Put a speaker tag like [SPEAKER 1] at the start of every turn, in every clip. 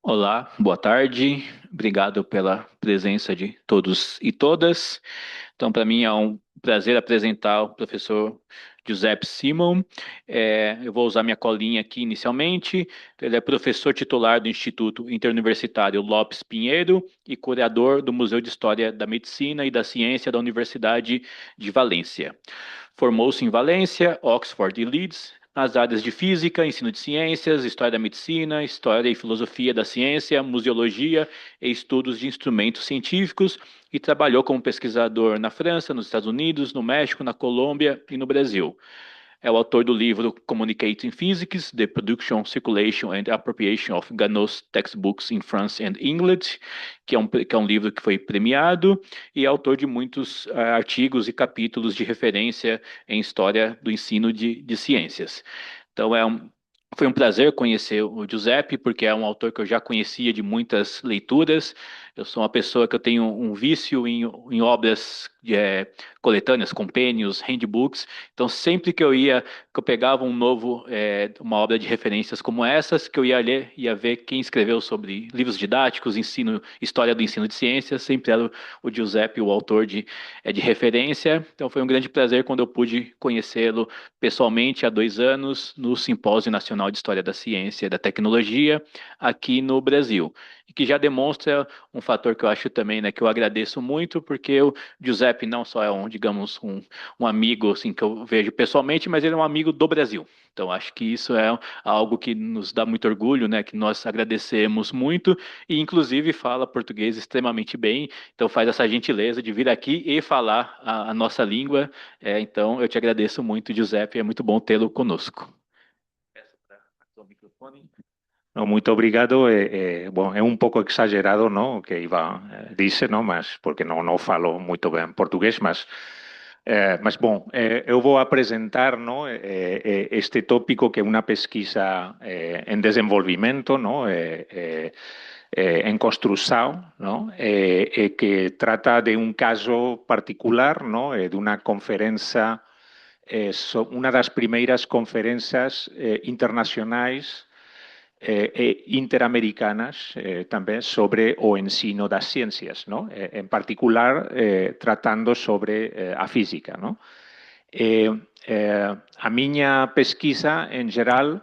[SPEAKER 1] Olá, boa tarde. Obrigado pela presença de todos e todas. Então, para mim é um prazer apresentar o professor Giuseppe Simon. Eu vou usar minha colinha aqui inicialmente. Ele é professor titular do Instituto Interuniversitário Lopes Pinheiro e curador do Museu de História da Medicina e da Ciência da Universidade de Valência. Formou-se em Valência, Oxford e Leeds, nas áreas de física, ensino de ciências, história da medicina, história e filosofia da ciência, museologia e estudos de instrumentos científicos, e trabalhou como pesquisador na França, nos Estados Unidos, no México, na Colômbia e no Brasil. É o autor do livro Communicating Physics: The Production, Circulation and Appropriation of Ganot's Textbooks in France and English, que é um livro que foi premiado, e é autor de muitos artigos e capítulos de referência em história do ensino de ciências. Então, foi um prazer conhecer o Giuseppe, porque é um autor que eu já conhecia de muitas leituras. Eu sou uma pessoa que eu tenho um vício em obras coletâneas, compêndios, handbooks. Então, sempre que eu pegava uma obra de referências como essas, que eu ia ler, ia ver quem escreveu sobre livros didáticos, ensino, história do ensino de ciências, sempre era o Giuseppe, o autor de referência. Então, foi um grande prazer quando eu pude conhecê-lo pessoalmente há 2 anos no Simpósio Nacional de História da Ciência e da Tecnologia aqui no Brasil. E que já demonstra um fator que eu acho também, né, que eu agradeço muito, porque o Giuseppe não só é digamos, um amigo assim, que eu vejo pessoalmente, mas ele é um amigo do Brasil. Então, acho que isso é algo que nos dá muito orgulho, né? Que nós agradecemos muito e, inclusive, fala português extremamente bem. Então, faz essa gentileza de vir aqui e falar a nossa língua. Então, eu te agradeço muito, Giuseppe. É muito bom tê-lo conosco. Peço para o microfone.
[SPEAKER 2] No, muito obrigado. Bom, é um pouco exagerado, não, o que Ivan disse, não, mas porque não falo muito bem português, mas bom, eu vou apresentar, não, este tópico que é uma pesquisa em desenvolvimento, não, em construção, não, que trata de um caso particular, não, de uma conferência, uma das primeiras conferências internacionais interamericanas também sobre o ensino das ciências, não? Em particular, tratando sobre a física, não? Eh, a minha pesquisa, em geral,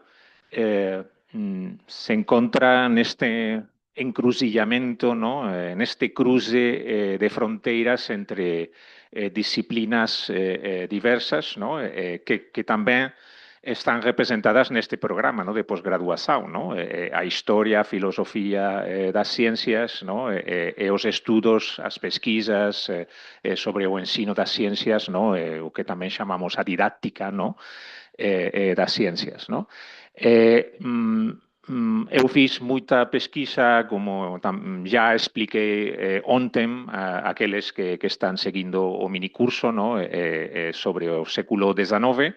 [SPEAKER 2] se encontra neste encruzilhamento, ¿no? Neste cruce de fronteiras entre disciplinas diversas, ¿no? Que tamén están representadas neste programa, ¿no? De posgraduação, ¿no? A historia, a filosofía das ciencias, ¿no? E os estudos, as pesquisas sobre o ensino das ciencias, ¿no? O que tamén chamamos a didáctica, ¿no? Das ciencias, ¿no? Eu fiz muita pesquisa, como já expliquei ontem, aqueles que están seguindo o minicurso, ¿no? Sobre o século XIX,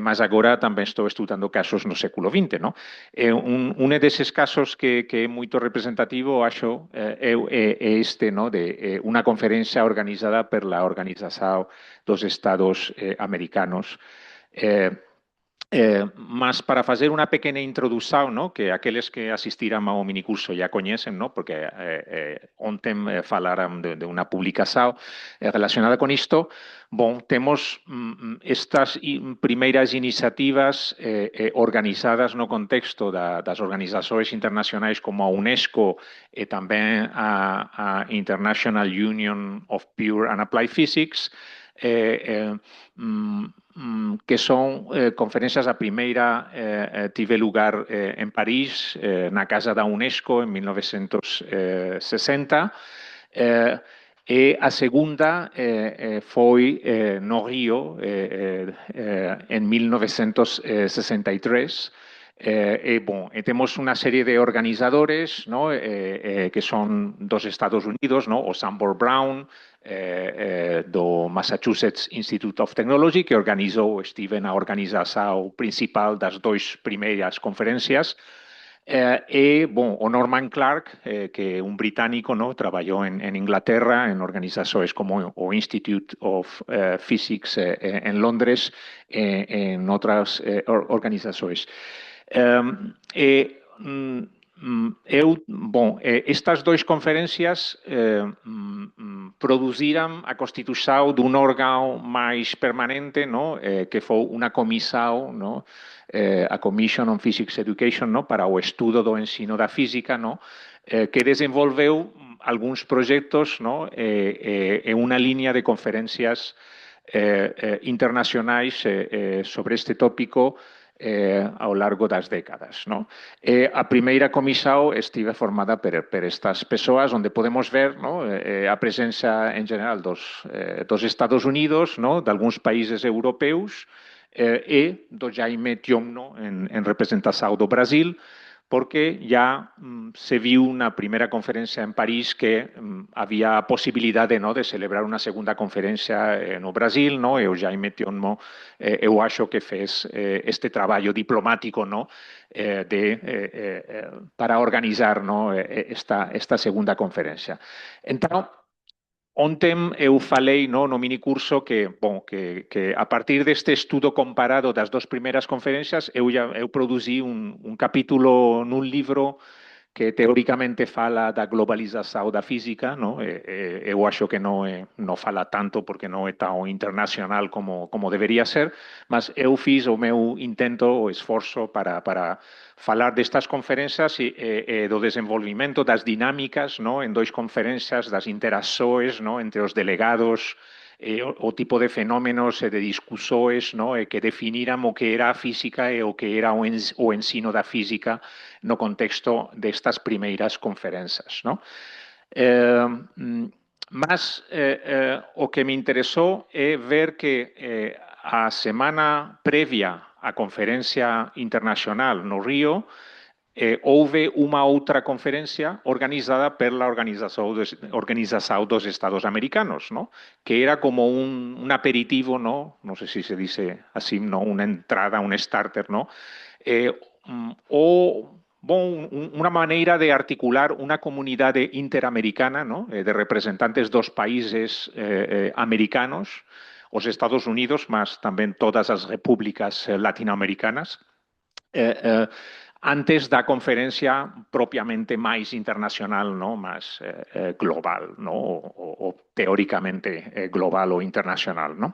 [SPEAKER 2] mas agora tamén estou estudando casos no século XX, ¿no? Un deses casos que é moito representativo, acho, é este, ¿no? De unha conferencia organizada per la Organización dos Estados Americanos. Eh, mas para fazer uma pequena introdução, não, que aqueles que assistiram ao minicurso já conhecem, não, porque ontem falaram de uma publicação relacionada com isto. Bom, temos estas primeiras iniciativas organizadas no contexto das organizações internacionais como a Unesco e também a International Union of Pure and Applied Physics, que son conferencias. A primeira tive lugar en París, na Casa da Unesco, en 1960, e a segunda foi no Rio, en 1963. Bom, temos uma série de organizadores, ¿no? Que são dos Estados Unidos, ¿no? O Sanborn Brown, do Massachusetts Institute of Technology, que organizou, estive na organização principal das duas primeiras conferências. Bom, o Norman Clark, que é um britânico, ¿no? Trabalhou em Inglaterra, em organizações como o Institute of Physics em Londres, em outras organizações. Estas dues conferències produziram a constituição de um órgão mais permanente, no? Que foi uma comissão, no? A Commission on Physics Education, no? Para o estudo do ensino da física, no? Que desenvolveu alguns projetos, no? Em uma linha de conferências internacionais sobre este tópico ao largo das décadas. No? A primeira comissão estive formada por estas pessoas, onde podemos ver, no? A presença em geral dos Estados Unidos, no? De alguns países europeus e do Jaime Thiom, no? em representação do Brasil, porque ya se viu una primera conferencia en París que había posibilidad de, no, de celebrar una segunda conferencia no Brasil, no? Eu Jaime Tionmo, eu acho que fez este trabalho diplomático, no? Para organizar, no? esta segunda conferencia. Então, ontem eu falei, no minicurso que a partir deste estudo comparado das duas primeiras conferências, eu produzi um capítulo num livro que teóricamente fala da globalização da física, no? Eu acho que não fala tanto porque não é tão internacional como deveria ser, mas eu fiz o meu intento, o esforço para falar destas conferências e do desenvolvimento das dinâmicas, no? Em duas conferências, das interações, no? Entre os delegados, o tipo de fenómenos e de discussões, no? Que definiram o que era a física e o que era o ensino da física no contexto destas primeiras conferências. No? Mas o que me interessou é ver que a semana prévia à Conferência Internacional no Rio, houve uma outra conferência organizada pela Organização dos Estados Americanos, no? Que era como un aperitivo, no sei se se dice assim, no? Uma entrada, um starter, no? Una maneira de articular uma comunidade interamericana, no? De representantes dos países americanos, os Estados Unidos, mas também todas as repúblicas latinoamericanas, antes da conferência propriamente mais internacional, no? Mais global, no? Ou teoricamente global ou internacional. No?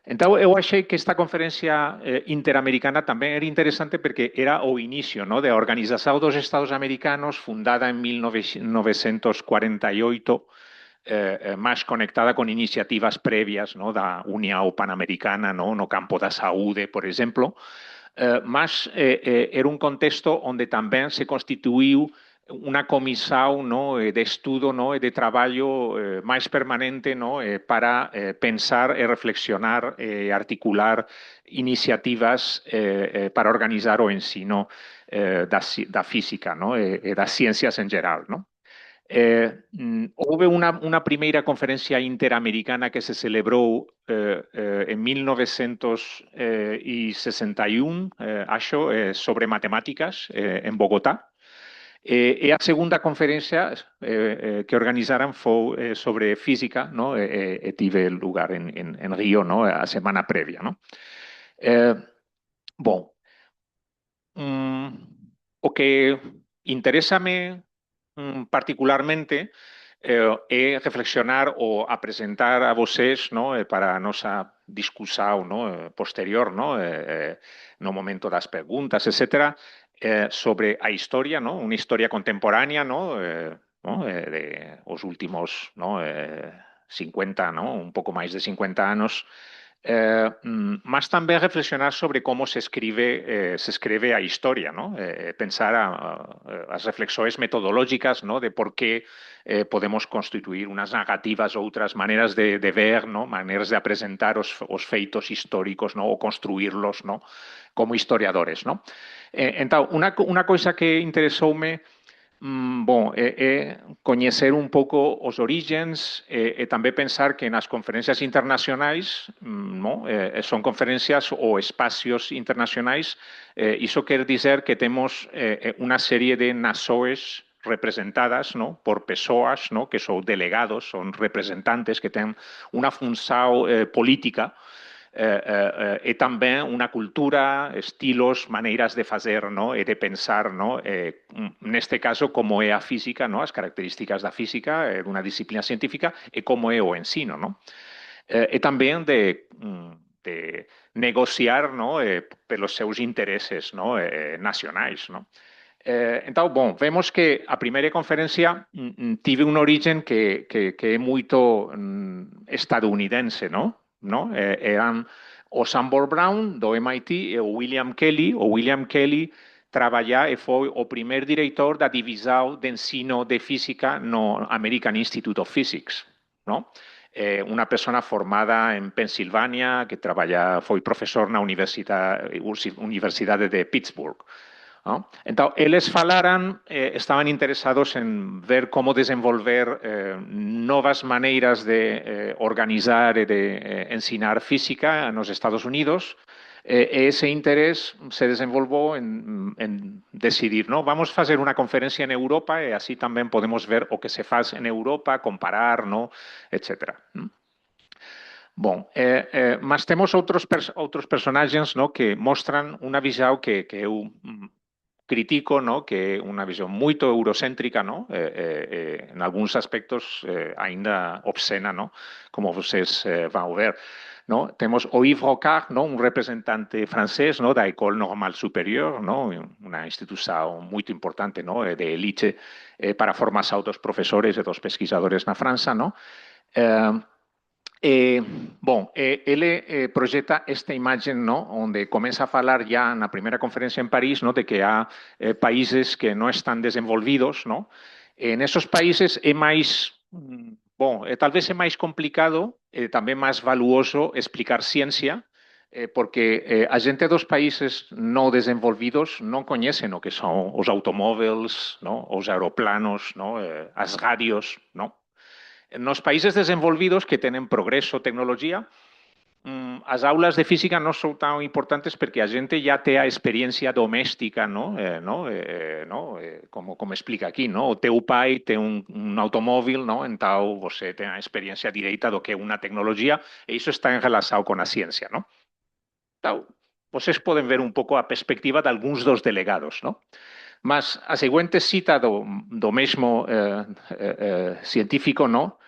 [SPEAKER 2] Então, eu achei que esta conferência interamericana também era interessante porque era o início, no? Da Organização dos Estados Americanos, fundada em 1948, mais conectada com iniciativas prévias, no? Da União Pan-Americana, no campo da saúde, por exemplo, mas era um contexto onde também se constituiu uma comissão, no? De estudo, no? De trabalho mais permanente, no? Para pensar e reflexionar e articular iniciativas para organizar o ensino da física, no? E das ciências em geral. No? Houve uma primeira conferência interamericana que se celebrou em 1961, acho, sobre matemáticas, em Bogotá. E a segunda conferência que organizaram foi sobre física, no? E tive lugar em Rio, no? A semana prévia. No? Bom, o que interessa-me particularmente é reflexionar ou apresentar a vocês, no? Para a nossa discussão, no? Posterior, no momento das perguntas, etc., sobre a história, no? Uma história contemporânea, de os últimos 50, un pouco máis de 50 anos, mas também reflexionar sobre como se escreve a história, no? Pensar as reflexões metodológicas, no? De por que podemos constituir unas narrativas, outras maneiras de ver, no? Maneiras de apresentar os feitos históricos, no? Ou construirlos, no? Como historiadores. No? Então, uma coisa que interessou-me conhecer um pouco os origens e também pensar que nas conferências internacionais, são conferências ou espaços internacionais, isso quer dizer que temos uma série de nações representadas, por pessoas, que são delegados, são representantes que têm uma função política e também uma cultura, estilos, maneiras de fazer, não? E de pensar, não? Neste caso, como é a física, não? As características da física, de uma disciplina científica, e como é o ensino, não? E também de negociar, não? Pelos seus interesses, não? Nacionais, não? Então, bom, vemos que a primeira conferência tive uma origem que é muito estadunidense, não? ¿No? Eran o Sanborn Brown, do MIT, e o William Kelly. O William Kelly trabalhar e foi o primeiro diretor da divisão de ensino de física no American Institute of Physics, não? Uma pessoa formada em Pensilvânia, que trabalha, foi professor na Universidade de Pittsburgh. ¿No? Então, eles falaram, estavam interessados em ver como desenvolver novas maneiras de organizar e de ensinar física nos Estados Unidos. Esse interesse se desenvolveu em decidir, não, vamos fazer uma conferência em Europa e assim também podemos ver o que se faz em Europa, comparar, não, etc. Bom, mas temos outros personagens, não, que mostram uma visão que eu critico, ¿no? Que una visión muy eurocéntrica, ¿no? En algunos aspectos ainda obscena, ¿no? Como vocês van a ver, ¿no? Tenemos o Yves Rocard, ¿no? Un representante francés, ¿no? Da École Normale Supérieure, ¿no? Una institución muy importante, ¿no? De élite para formar a outros profesores e dos pesquisadores na França, ¿no? Bom, ele projeta esta imatge, no? Onde começa a falar já na primeira conferência em Paris, no? De que há países que não estão desenvolvidos, no? Nesses países é mais, bom, talvez é mais complicado, também mais valuoso explicar ciência, porque a gente dos países não desenvolvidos não conhecem o que são os automóveis, no? Os aeroplanos, no? As rádios, não? Nos países desenvolvidos que tenen progresso, tecnologia, as aulas de física no són tan importantes perquè a gent ja té a experiència domèstica, no? Com explica aquí, no? O teu pai té un automòbil, no? Então você té a experiència directa do que é uma tecnologia e isso está enlaçado com a ciência, no? Então, vocês podem ver um pouco a perspectiva de alguns dos delegados, no? Mas a seguinte cita do mesmo científico, no?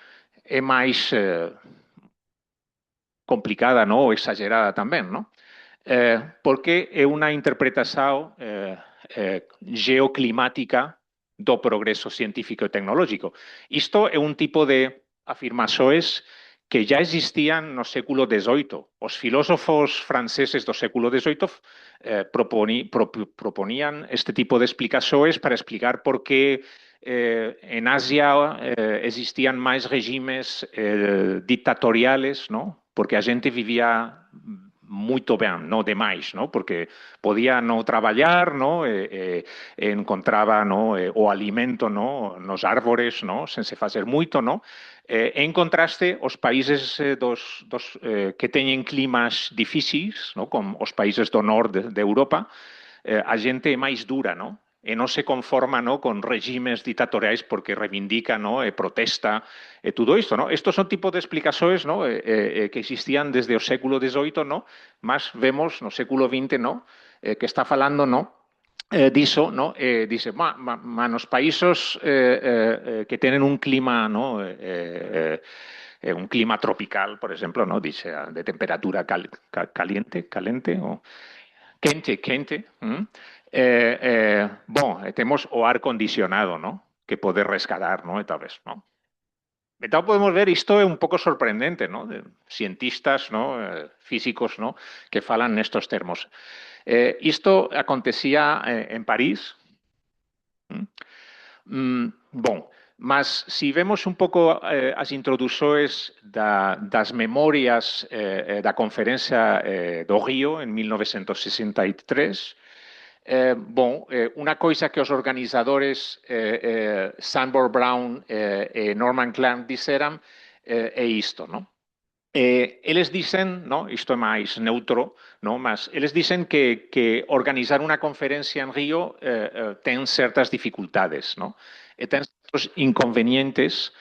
[SPEAKER 2] É mais complicada, no? Ou exagerada também, não? Porque é uma interpretação geoclimática do progresso científico e tecnológico. Isto é um tipo de afirmações que já existiam no século XVIII. Os filósofos franceses do século XVIII proponiam este tipo de explicações para explicar por que en Asia existían más regímenes dictatoriales, ¿no? Porque a gente vivía muito bem, não demais, não? Porque podia não trabalhar, não? Encontrava não? O alimento não? Nos árvores, não? Sem se fazer muito, não? Em contraste, os países que têm climas difíceis, não? Como os países do norte da Europa, a gente é mais dura, não? E não se conforma, ¿no? Con regímenes dictatoriais porque reivindica, ¿no? Protesta, todo isto, ¿no? Estos son tipos de explicações, ¿no? Que existían desde o século XVIII, ¿no? Mas vemos no século XX, ¿no? Que está falando, ¿no? Disso, ¿no? Dice, nos países que tenen un clima, ¿no? Un clima tropical, por exemplo, ¿no? Dice, de temperatura caliente, o quente. Bom, temos o ar condicionado, ¿no? Que pode rescatar, ¿no? Tal vez, ¿no? Então podemos ver, isto é un pouco sorprendente, ¿no? De cientistas, ¿no? Físicos, ¿no? Que falan nestos termos. Isto acontecía en París. Bom, mas se vemos un pouco as introduções das memórias da Conferência do Rio, en 1963, una coisa que os organizadores Sanborn Brown e Norman Clark disseram é isto, ¿no? Eles dicen, ¿no? Isto é máis neutro, ¿no? Mas eles dicen que organizar unha conferencia en Río ten certas dificultades, ¿no? Ten certos inconvenientes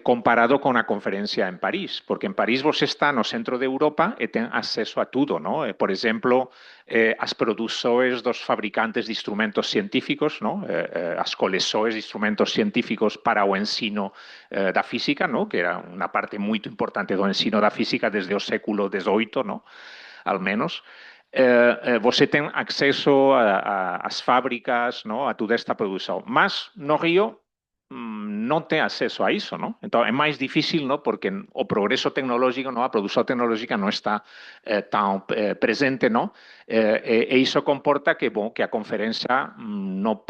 [SPEAKER 2] comparado con a conferencia en París, porque en París vos está no centro de Europa e ten acceso a tudo, ¿no? Por exemplo, as produções dos fabricantes de instrumentos científicos, ¿no? As coleções de instrumentos científicos para o ensino da física, ¿no? Que era una parte muito importante do ensino da física desde o século XVIII, ¿no? Al menos. Você ten acceso ás fábricas, ¿no? A toda esta produção. Mas no Río non ten acceso a iso, ¿no? Entón, é máis difícil, ¿no? Porque o progreso tecnológico, ¿no? A produção tecnológica non está tan presente, ¿no? E iso comporta que, bon, que a conferencia non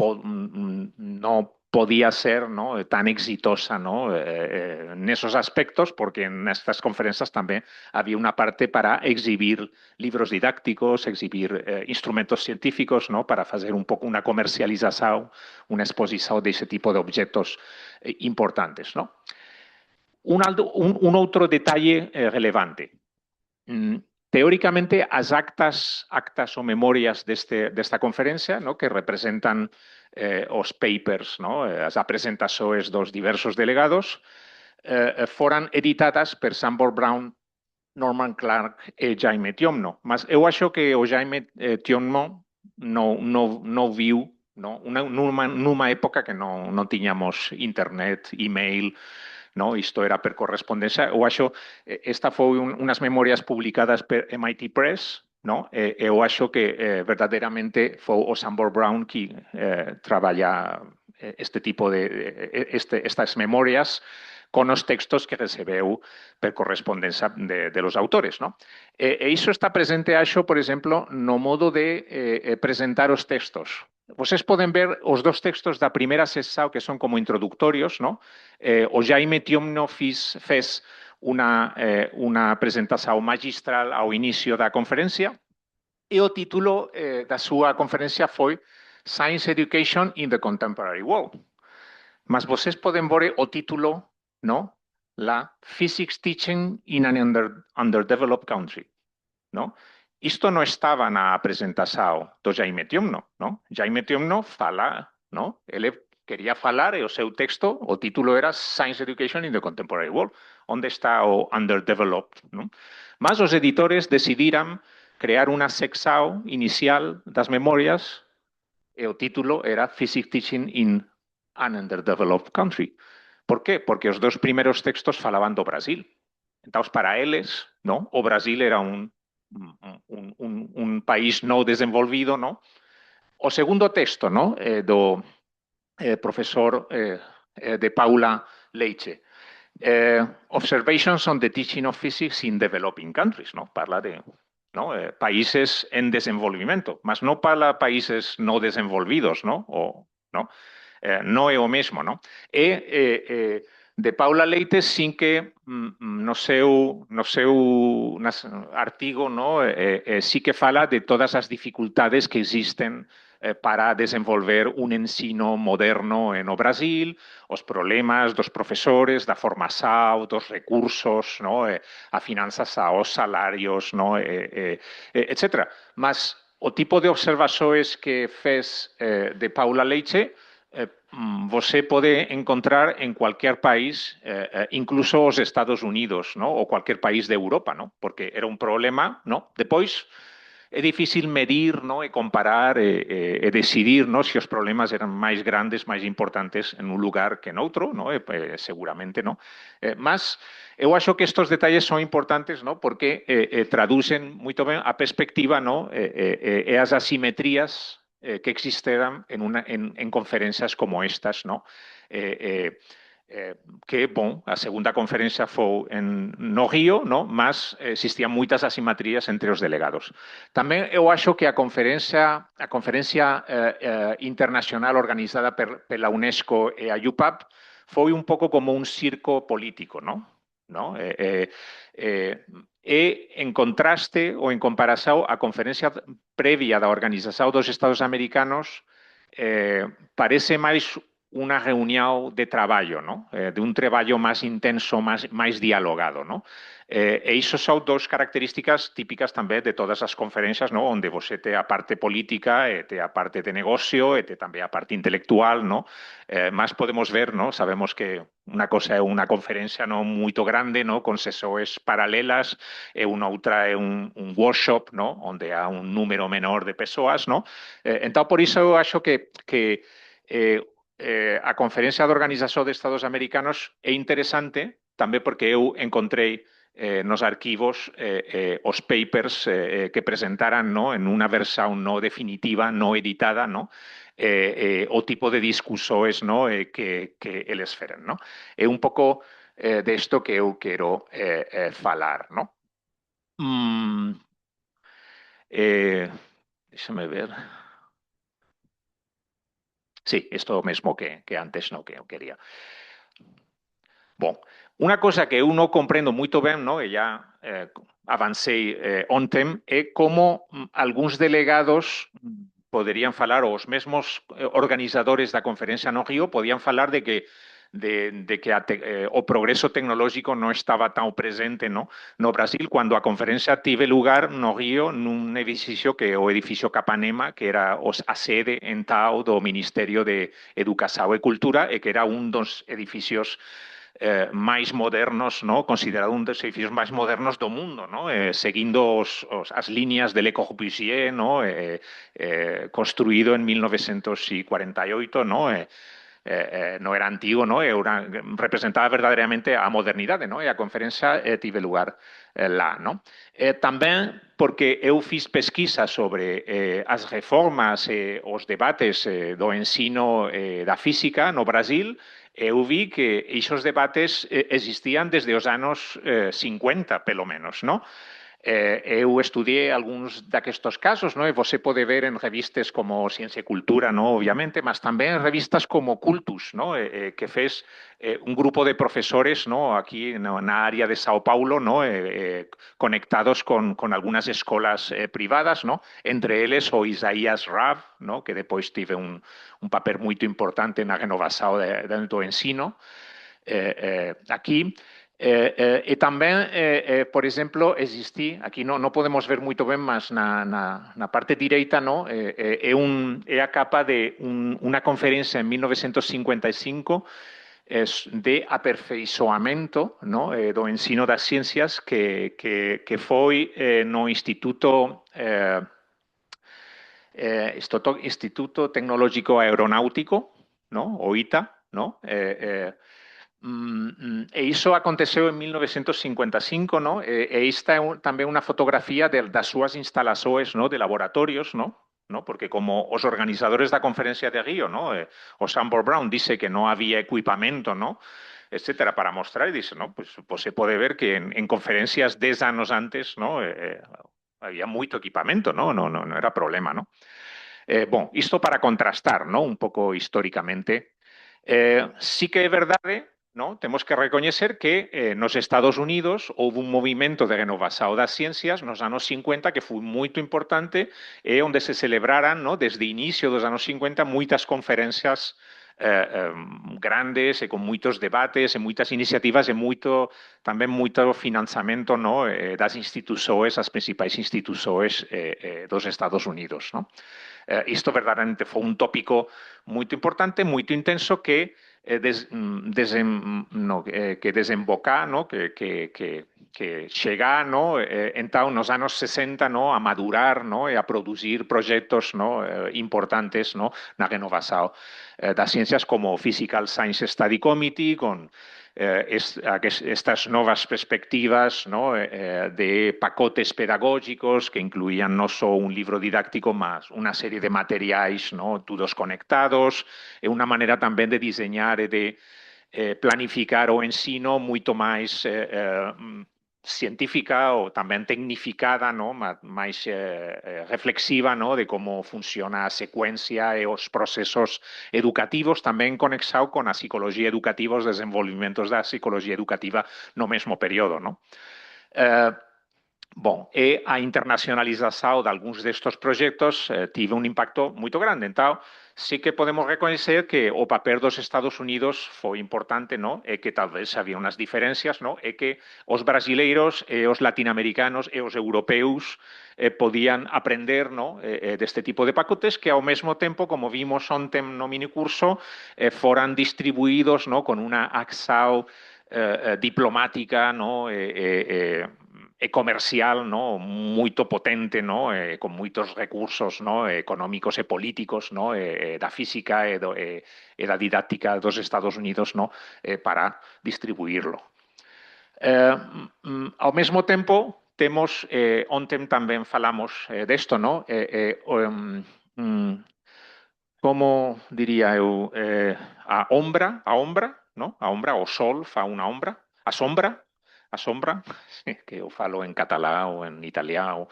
[SPEAKER 2] podía ser, ¿no? Tan exitosa, ¿no? En esos aspectos, porque en estas conferencias también había una parte para exhibir libros didácticos, exhibir instrumentos científicos, ¿no? Para hacer un poco una comercialización, una exposición de ese tipo de objetos importantes, ¿no? Un outro detalle relevante. Teóricamente, as actas ou memorias desta conferencia, ¿no? Que representan os papers, ¿no? As presentações dos diversos delegados, foran editadas por Sanborn Brown, Norman Clark e Jaime Tiomno. Mas eu acho que o Jaime Tiomno não viu, ¿no? Numa época que não tínhamos internet, email, ¿no? Isto era per correspondencia. Eu acho, esta foi unas memorias publicadas por MIT Press, ¿no? Eu acho que verdadeiramente foi o Sanborn Brown que traballa este tipo estas memorias con os textos que recebeu per correspondencia de los autores, ¿no? E iso está presente, acho, por exemplo, no modo de presentar os textos. Vocês poden ver os dos textos da primeira sessão, que son como introductorios, ¿no? O Jaime Tiomno fez una presentación magistral ao inicio da conferencia e o título da súa conferencia foi Science Education in the Contemporary World. Mas vocês poden ver o título, ¿no? La Physics Teaching in an Underdeveloped Country, ¿no? Isto non estaba na presentación do Jaime Tiomno, ¿no? Jaime Tiomno fala, ¿no? Ele quería falar e o seu texto, o título era Science Education in the Contemporary World. Onde está o underdeveloped, ¿no? Mas os editores decidiran crear unha sección inicial das memorias e o título era Physics Teaching in an Underdeveloped Country. Por qué? Porque os dos primeiros textos falaban do Brasil. Entón, para eles, ¿no? O Brasil era un país non desenvolvido, ¿no? O segundo texto, ¿no? Do profesor de Paula Leite. Observations on the Teaching of Physics in Developing Countries, ¿no? Parla de, ¿no? Países en desenvolvimento, mas non parla países non desenvolvidos, ¿no? ¿No? Non é o mesmo, ¿no? De Paula Leite, sin que no seu artigo, ¿no? Sí que fala de todas as dificultades que existen para desenvolver un ensino moderno no Brasil, os problemas dos profesores, da formación, dos recursos, ¿no? A finanzas aos salarios, ¿no? Etc. Mas o tipo de observações que fez de Paula Leite você pode encontrar en cualquier país, incluso os Estados Unidos, ¿no? O cualquier país de Europa, ¿no? Porque era un problema, ¿no? Depois é difícil medir, ¿no? E comparar e decidir, ¿no? Se os problemas eran máis grandes, máis importantes en un lugar que en outro, ¿no? Seguramente, ¿no? Mas eu acho que estos detalles son importantes, ¿no? Porque traducen moito ben a perspectiva, ¿no? E as asimetrías que existeran en conferencias como estas, ¿no? Que, bon, a segunda conferencia foi no Río, ¿no? Mas existían moitas asimetrías entre os delegados. Tamén eu acho que a conferencia internacional organizada pela UNESCO e a UPAP foi un pouco como un circo político, ¿no? En contraste ou en comparación a conferencia previa da Organización dos Estados Americanos parece máis una reunión de trabajo, ¿no? De un trabajo más intenso, más dialogado, ¿no? E iso son dos características típicas tamén de todas as conferencias, ¿no? Onde você te a parte política, te a parte de negocio, te tamén a parte intelectual, ¿no? Más podemos ver, ¿no? Sabemos que una cosa é unha conferencia no moito grande, ¿no? Con sesores paralelas, e unha outra é un workshop, ¿no? Onde há un número menor de persoas, ¿no? Entón, por iso eu acho que a conferencia de Organización de Estados Americanos é interesante tamén porque eu encontrei nos arquivos os papers que presentaran, ¿no? En una versión no definitiva, no editada, ¿no? O tipo de discusiones, ¿no? que eles feren, ¿no? É un pouco de esto que eu quero falar, ¿no? Déjame ver. Sí, esto mismo que antes no que eu quería. Bom, una cosa que eu non comprendo moito ben, no? E ya avancei ontem, é como algúns delegados poderían falar, ou os mesmos organizadores da conferencia no Río podían falar de que o progreso tecnológico non estaba tan presente, no Brasil, cando a conferencia tive lugar no Río nun edificio que o edificio Capanema, que era a sede en Tao do Ministerio de Educación e Cultura, e que era un dos edificios máis modernos, ¿no? Considerado un dos edificios máis modernos do mundo, ¿no? Seguindo as líneas de Le Corbusier, ¿no? Construído en 1948, ¿no? No era antigo, ¿no? Representaba verdadeiramente a modernidade, ¿no? E a conferencia tive lugar lá, ¿no? Tamén porque eu fiz pesquisa sobre as reformas e os debates do ensino da física no Brasil. Eu vi que esos debates existían desde os anos 50, pelo menos, ¿no? Eu estudié algúns d'aquestos casos, no? E você pode ver en revistas como Ciencia e Cultura, no? Obviamente, mas tamén en revistas como Cultus, no? Que fez un grupo de profesores, no? Aquí na área de Sao Paulo, no? Conectados con algunhas escolas privadas, no? Entre eles o Isaías Rav, no? Que depois tive un papel moito importante na renovación do ensino aquí. E tamén, por exemplo, aquí non podemos ver moito ben, mas na parte direita, no? É a capa de unha conferencia en 1955 de aperfeiçoamento, no? Do ensino das ciencias que foi no Instituto Instituto Tecnológico Aeronáutico, no? O ITA, no? E iso aconteceu en 1955, no? E esta é tamén unha fotografía das súas instalações, no? De laboratorios, no? Porque como os organizadores da conferencia de Río, no? O Sambor Brown dice que non había equipamento, no? Etcétera, para mostrar, e dice, no? Pues se pode ver que en conferencias 10 anos antes, no? Había moito equipamento, no era problema, no? Bon, isto para contrastar, no? Un pouco históricamente. Sí que é verdade, ¿no? Temos que recoñecer que nos Estados Unidos houve un movimento de renovación das ciencias nos anos 50 que foi moito importante e onde se celebraran, ¿no? Desde inicio dos anos 50 moitas conferencias grandes e con moitos debates e moitas iniciativas e tamén moito financiamento, no? Das instituciones, as principais instituciones dos Estados Unidos, no? Isto verdadeiramente foi un tópico moito importante, moito intenso que desemboca, no? que chega, no? Entón, nos anos 60, no? A madurar, no? E a producir proxectos, no? Importantes, no? Na renovación das ciencias como o Physical Science Study Committee, con estas novas perspectivas, no? De pacotes pedagógicos que incluían non só un libro didáctico, mas unha serie de materiais, no? Todos conectados, e unha maneira tamén de diseñar e de planificar o ensino moito máis científica ou tamén tecnificada, no? máis reflexiva, no? De como funciona a secuencia e os procesos educativos, tamén conexado con a psicología educativa, os desenvolvimentos da psicología educativa no mesmo período, no? Bom, e a internacionalização de alguns destes projetos tive um impacto muito grande. Então, sí que podemos reconhecer que o papel dos Estados Unidos foi importante, não? E que talvez havia umas diferenças, não? E que os brasileiros, e os latino-americanos e os europeus podían aprender, não? Deste tipo de pacotes que, ao mesmo tempo, como vimos ontem no minicurso, foran distribuídos, não? Con una acção diplomática, ¿no? E comercial, ¿no? Muito potente, ¿no? Con muitos recursos, ¿no? Económicos e políticos, ¿no? Da física e da didáctica dos Estados Unidos, ¿no? Para distribuirlo. Ao mesmo tempo, temos, ontem tamén falamos desto, ¿no? Como diría eu, a ombra, ¿no? A ombra, o sol fa unha ombra, a sombra, que eu falo en catalá ou en italiano,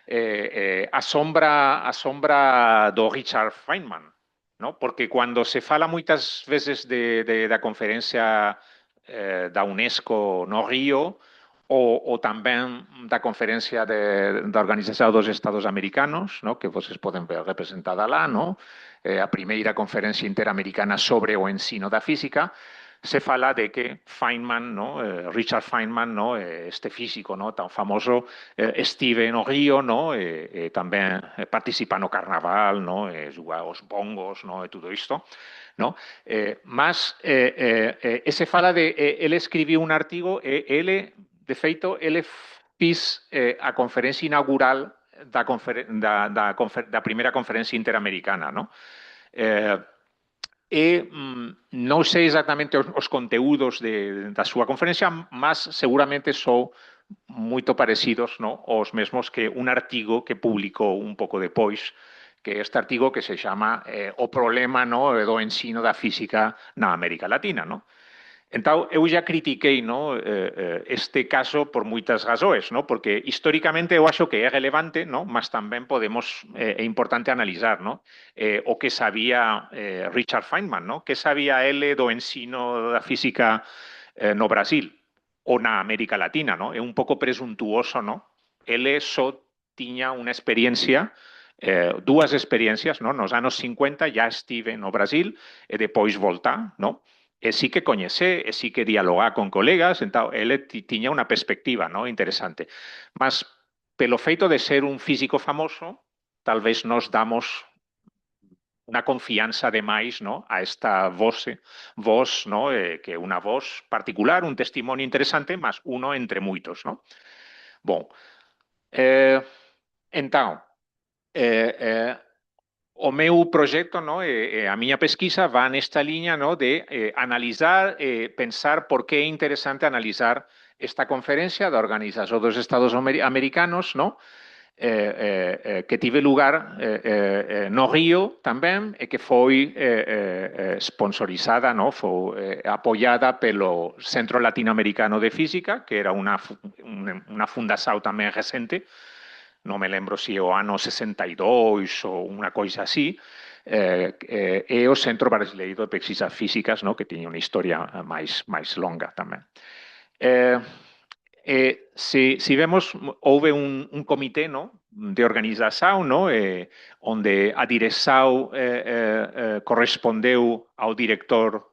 [SPEAKER 2] a sombra do Richard Feynman, ¿no? Porque cando se fala moitas veces da conferencia da UNESCO no Río, ou tamén da conferencia da Organización dos Estados Americanos, ¿no? Que vocês poden ver representada lá, ¿no? A primeira conferencia interamericana sobre o ensino da física, se fala de que Feynman, ¿no? Richard Feynman, ¿no? Este físico, ¿no? Tan famoso, estive no Río, ¿no? Tamén participa no carnaval, ¿no? Juga os bongos, ¿no? E todo isto, ¿no? Mas se fala de ele escribiu un artigo e ele, de feito, ele fez a conferencia inaugural da primeira conferencia interamericana, ¿no? Non sei exactamente os conteúdos da súa conferencia, mas seguramente son moito parecidos, ¿no? Os mesmos que un artigo que publicou un pouco depois, que este artigo que se chama O problema, ¿no? Do ensino da física na América Latina, ¿no? Então, eu já critiquei, no, este caso por moitas razóns, no? Porque históricamente eu acho que é relevante, no? Mas tamén podemos, é importante analizar, no? O que sabía Richard Feynman, no? Que sabía ele do ensino da física no Brasil ou na América Latina, no? É un pouco presuntuoso, no? Ele só tiña unha experiencia dúas experiencias, no? Nos anos 50 já estive no Brasil e depois voltar, no? Sí que coñecer, sí que dialogar con colegas, entón, ele tiña unha perspectiva, ¿no? Interesante. Mas, pelo feito de ser un físico famoso, tal vez nos damos unha confianza de máis, ¿no? A esta voz, ¿no? Que é unha voz particular, un testimonio interesante, mas uno entre moitos, ¿no? Bon, entón, o meu proxecto, no, a miña pesquisa va nesta liña, no, de analizar, pensar por que é interesante analizar esta conferencia da Organización dos Estados Americanos, no, que tive lugar no Río tamén e que foi sponsorizada, no, foi apoiada pelo Centro Latinoamericano de Física, que era unha fundación tamén recente, non me lembro se o ano 62 ou unha coisa así, e o Centro Brasileiro de Pesquisas Físicas, no, que tiña unha historia máis longa tamén. Si vemos, houve un comité, no, de organización, no, onde a dirección correspondeu ao director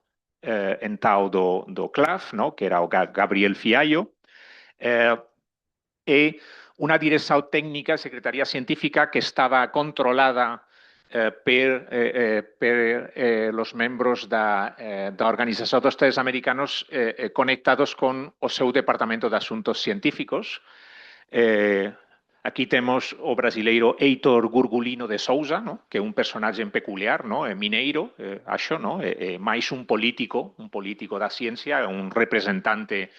[SPEAKER 2] entao do CLAF, no, que era o Gabriel Fiallo, e una dirección técnica, Secretaría Científica, que estaba controlada per los membros da Organización dos Estados Americanos conectados con o seu Departamento de Asuntos Científicos. Aquí temos o brasileiro Heitor Gurgulino de Souza, no? Que é un personaxe peculiar, no? Mineiro, axo, no? máis un político da ciencia, un representante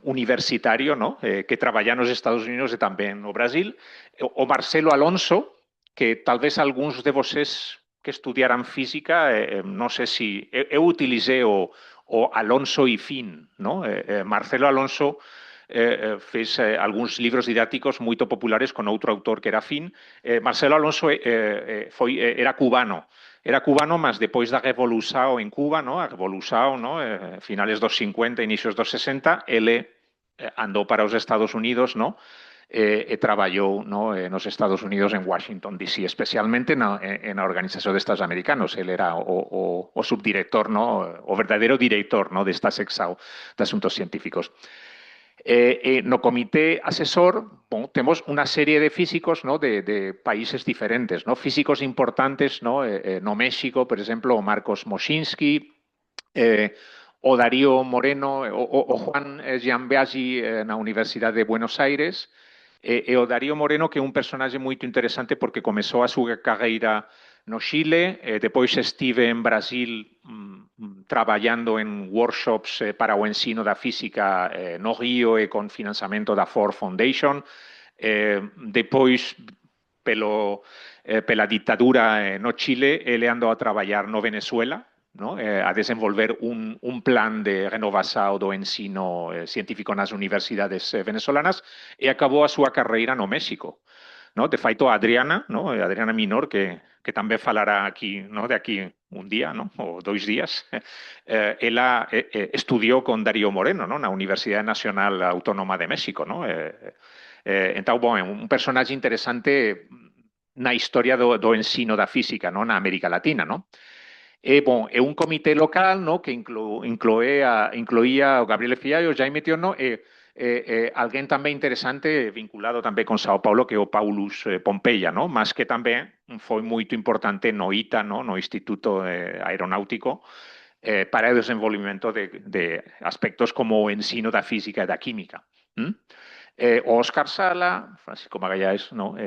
[SPEAKER 2] universitario, ¿no? Que traballa nos Estados Unidos e tamén no Brasil. O Marcelo Alonso, que tal vez algúns de vocês que estudiaran física, non sei se eu utilizei o Alonso y Fin, ¿no? Marcelo Alonso fez algúns libros didácticos moito populares con outro autor que era Fin. Marcelo Alonso era cubano, mas depois da revolución en Cuba, ¿no? A revolución, ¿no? Finales dos 50, inicios dos 60, ele andou para os Estados Unidos, ¿no? E traballou, ¿no? Nos Estados Unidos, en Washington, D.C., especialmente na Organización de Estados Americanos. Él era o subdirector, ¿no? O verdadeiro director, ¿no? Desta sección de asuntos científicos. No comité asesor, bueno, tenemos una serie de físicos, ¿no? de países diferentes, ¿no? Físicos importantes, ¿no? No México, por ejemplo, o Marcos Moschinsky, o Darío Moreno, o Juan Giambiagi na Universidade de Buenos Aires, e o Darío Moreno, que é un personaxe moito interesante porque comezou a súa carreira no Chile, depois estive en Brasil traballando en workshops para o ensino da física no Río e con financiamento da Ford Foundation. Depois, pela ditadura no Chile, ele andou a traballar no Venezuela, ¿no? A desenvolver un plan de renovação do ensino científico nas universidades venezolanas e acabou a súa carreira no México. ¿No? De feito, a Adriana, ¿no? Adriana Minor, que también falará aquí, ¿no? De aquí un día, ¿no? O 2 días, ella estudió con Darío Moreno, ¿no? Na Universidade Nacional Autónoma de México, ¿no? Entón, bueno, un personaxe interesante na historia do ensino da física, ¿no? Na América Latina, ¿no? Bon, un comité local, ¿no? Que incluía o Gabriele Fiallo, Jaime Tiono, alguén tamén interesante vinculado tamén con Sao Paulo, que é o Paulus Pompeia, ¿no? Mas que tamén foi moito importante no ITA, ¿no? No Instituto Aeronáutico, para o desenvolvimento de aspectos como o ensino da física e da química. O Óscar Sala, Francisco Magallanes, ¿no?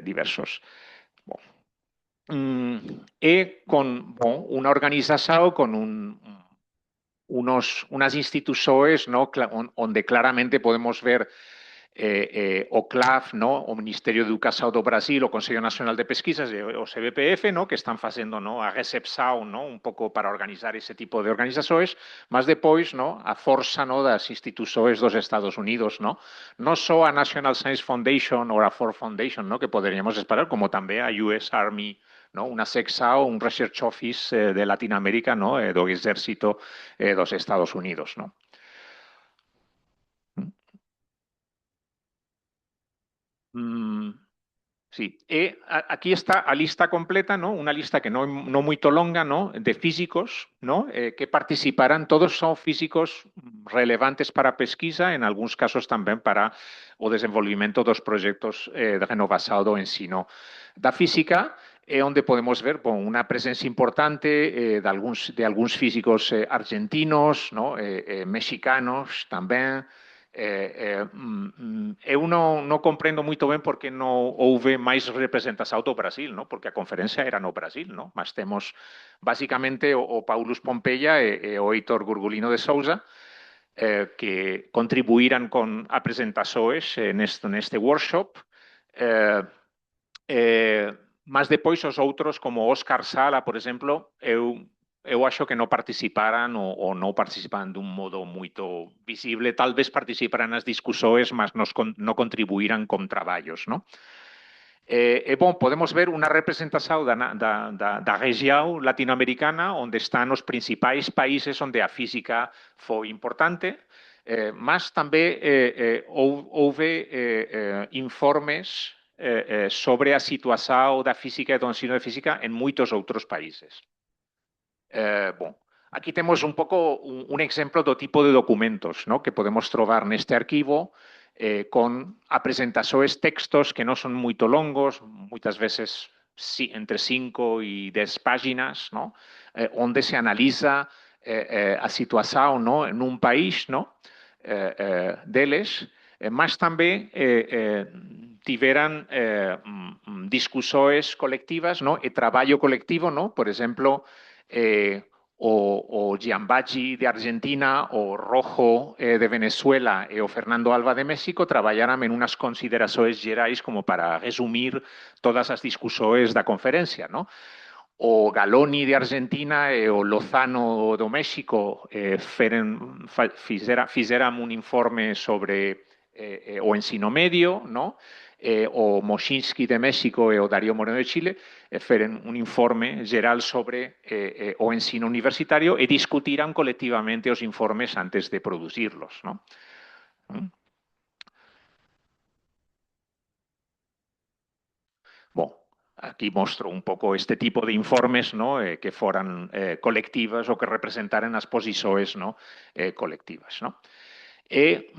[SPEAKER 2] Diversos. Bon. Con una organización, con unas instituciones, ¿no? Donde claramente podemos ver o CLAF, ¿no? O Ministerio de Educación do Brasil, o Consello Nacional de Pesquisas, o CBPF, ¿no? Que están haciendo, ¿no? A recepción, ¿no? Un pouco para organizar ese tipo de organizaciones, mas depois, ¿no? A forza, ¿no? Das instituciones dos Estados Unidos, ¿no? Non só a National Science Foundation ou a Ford Foundation, ¿no? Que poderíamos esperar, como tamén a US Army, ¿no? Una SEXA, un Research Office de Latinoamérica, ¿no? Do Exército dos Estados Unidos, ¿no? Sí, aquí está a lista completa, ¿no? Una lista que no muy longa, ¿no? De físicos, ¿no? Que participarán, todos son físicos relevantes para pesquisa, en algunos casos también para o desenvolvimento dos proyectos de renovación do ensino da física, donde podemos ver una presencia importante de algunos físicos argentinos, ¿no? Mexicanos también. Eu non comprendo moito ben porque non houve máis representación do Brasil, ¿no? Porque a conferencia era no Brasil, ¿no? Mas temos basicamente o Paulus Pompeia e o Heitor Gurgulino de Sousa, que contribuíran con a presentações neste workshop. Mas depois os outros, como Óscar Sala, por exemplo, eu acho que non participaran ou non participaran dun modo moito visible. Tal vez participaran nas discusiones, mas non contribuíran con traballos, ¿no? Podemos ver unha representación da región latinoamericana onde están os principais países onde a física foi importante, mas tamén houve informes sobre a situación da física e do ensino de física en moitos outros países. Aquí tenemos un poco un ejemplo do tipo de documentos, ¿no? Que podemos trobar neste arquivo con a presentaciones textos que non son moito longos, moitas veces entre 5 e 10 páginas, ¿no? Onde se analiza a situación, ¿no? En un país, ¿no? Deles, mas tamén tiveran discusiones colectivas, ¿no? E traballo colectivo, ¿no? Por exemplo, o Giambaggi de Argentina, o Rojo de Venezuela e o Fernando Alba de México traballaran en unas consideraciones gerais como para resumir todas as discusiones da conferencia, ¿no? O Galoni de Argentina e o Lozano do México fixeran un informe sobre o ensino medio, ¿no? O Moschinsky de México e o Darío Moreno de Chile feren un informe geral sobre o ensino universitario e discutiran colectivamente os informes antes de producirlos, ¿no? ¿Mm? Bom, aquí mostro un pouco este tipo de informes, no? Que foran colectivas ou que representaran as posições, no? Colectivas. No? E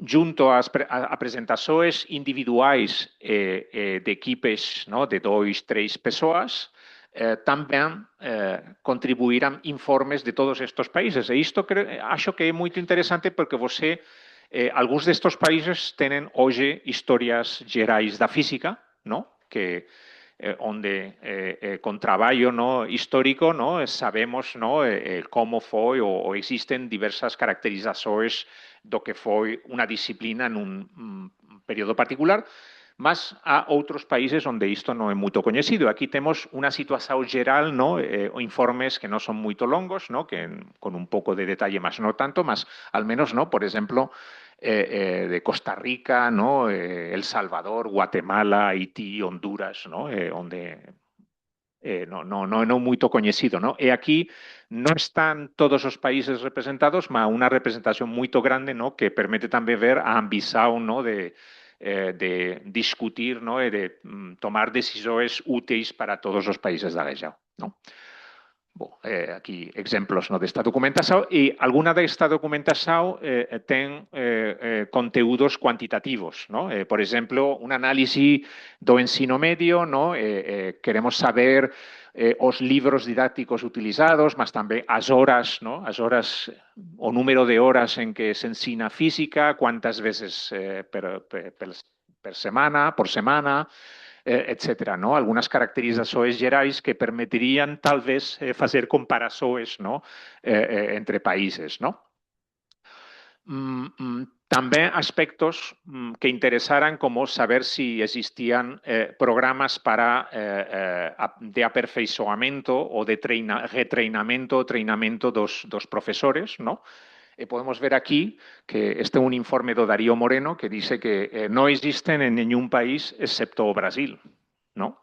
[SPEAKER 2] junto a presentações individuais de equipes, no? De dois, três persoas, tamén contribuirán informes de todos estes países. E isto acho que é moito interesante porque você, algúns destes países tenen hoxe historias gerais da física, no? Que onde con traballo, no, histórico, no, sabemos, no, como foi ou existen diversas caracterizações do que foi unha disciplina nun período particular, mas há outros países onde isto non é moito coñecido. Aquí temos unha situación geral, no, informes que non son moito longos, no, que con un pouco de detalle, mas non tanto, mas al menos, no, por exemplo, de Costa Rica, ¿no? El Salvador, Guatemala, Haití, Honduras, ¿no? Onde non moito coñecido, ¿no? E aquí non están todos os países representados, mas unha representación moito grande, ¿no? Que permite tamén ver a ambición, ¿no? De discutir, ¿no? E de tomar decisões úteis para todos os países da región, ¿no? Bom, aquí exemplos, no, desta documentación e alguna desta documentación ten conteúdos cuantitativos, no? Por exemplo, un análise do ensino medio, no? Queremos saber os libros didácticos utilizados, mas tamén as horas, no? As horas, o número de horas en que se ensina física, cuántas veces per semana, por semana, etcétera, ¿no? Algunas caracterizaciones gerais que permitirían tal vez hacer comparaciones, ¿no? Entre países, ¿no? También aspectos que interesaran como saber si existían programas para de aperfeiçoamento o de retreinamento o treinamento dos profesores, ¿no? Podemos ver aquí que este es un informe de Darío Moreno que dice que no existen en ningún país excepto Brasil, ¿no?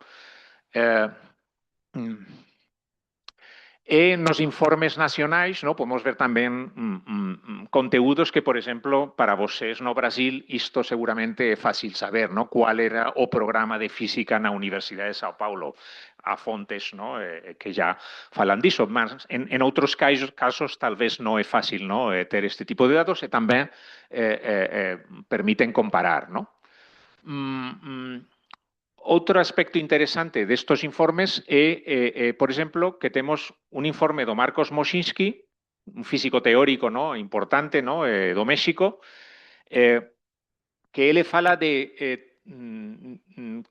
[SPEAKER 2] Eh, nos informes nacionais, no, podemos ver tamén conteúdos que, por exemplo, para vocês no Brasil, isto seguramente é fácil saber, no? Cuál era o programa de física na Universidade de São Paulo. A fontes, no? Que já falan diso, mas en outros casos tal vez non é fácil, no? Ter este tipo de datos e tamén permiten comparar, no? Outro aspecto interesante destes informes é, por exemplo, que temos un informe do Marcos Moschinsky, un físico teórico, no, importante, no, do México, que ele fala de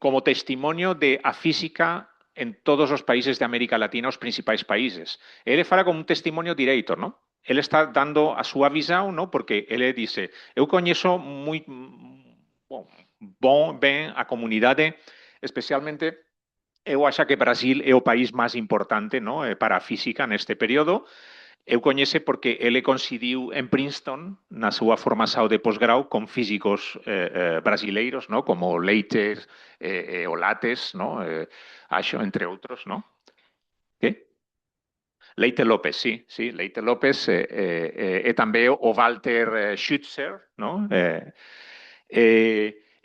[SPEAKER 2] como testimonio de a física en todos os países de América Latina, os principais países. Ele fala como un testimonio direito, no? Ele está dando a súa visão, no? Porque ele dice, eu coñezo moi ben a comunidade, especialmente eu acho que Brasil é o país máis importante, no? Para a física neste período. Eu coñece porque ele coincidiu en Princeton na súa formación de posgrau con físicos brasileiros, no? Como Leite o Lattes, no? Acho, entre outros, no? Que? Leite López, sí, sí, Leite López e tamén o Walter Schützer, no?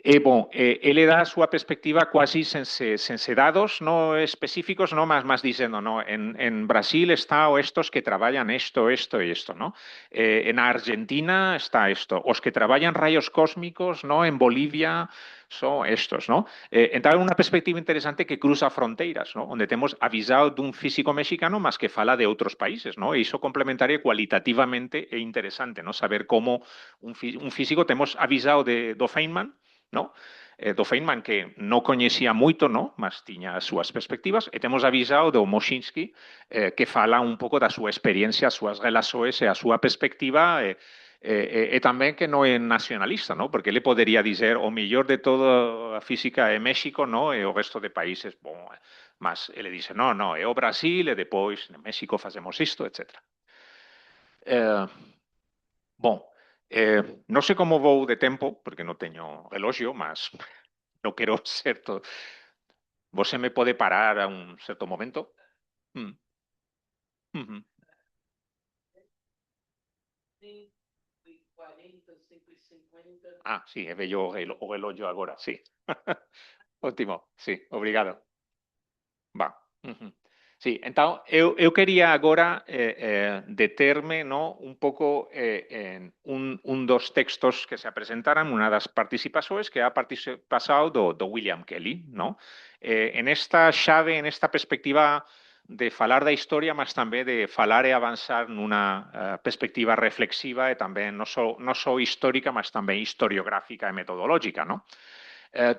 [SPEAKER 2] Ele dá a súa perspectiva quasi sense dados no específicos, no máis dicendo, no, en Brasil está o estos que traballan isto e isto, no? En Argentina está isto, os que traballan rayos cósmicos, no, en Bolivia son estos, no? Entón, unha perspectiva interesante que cruza fronteiras, no? Onde temos avisado dun físico mexicano, mas que fala de outros países, no? E iso complementaria cualitativamente é interesante, no? Saber como un físico temos avisado do Feynman, no? Do Feynman que non coñecía moito, no? Mas tiña as súas perspectivas, e temos avisado do Moschinsky que fala un pouco da súa experiencia, as súas relações e a súa perspectiva e tamén que non é nacionalista, no? Porque ele podería dizer o mellor de toda a física é México, no? E o resto de países, bon, mas ele dice, no, é o Brasil e depois en México facemos isto, etc. Bom, non sei como vou de tempo, porque non teño reloxo, mas non quero ser todo. Você me pode parar a un certo momento? Mm. Mm -hmm. Ah, sí, vejo o relógio agora, sí. Ótimo, sí, obrigado. Va. Uhum. Sí, então eu queria agora deter-me, no, un pouco en un dos textos que se apresentaran, unha das participações que ha participado do William Kelly, no? En esta xave, en esta perspectiva de falar da historia, mas tamén de falar e avanzar nunha perspectiva reflexiva e tamén non só histórica, mas tamén historiográfica e metodológica, no?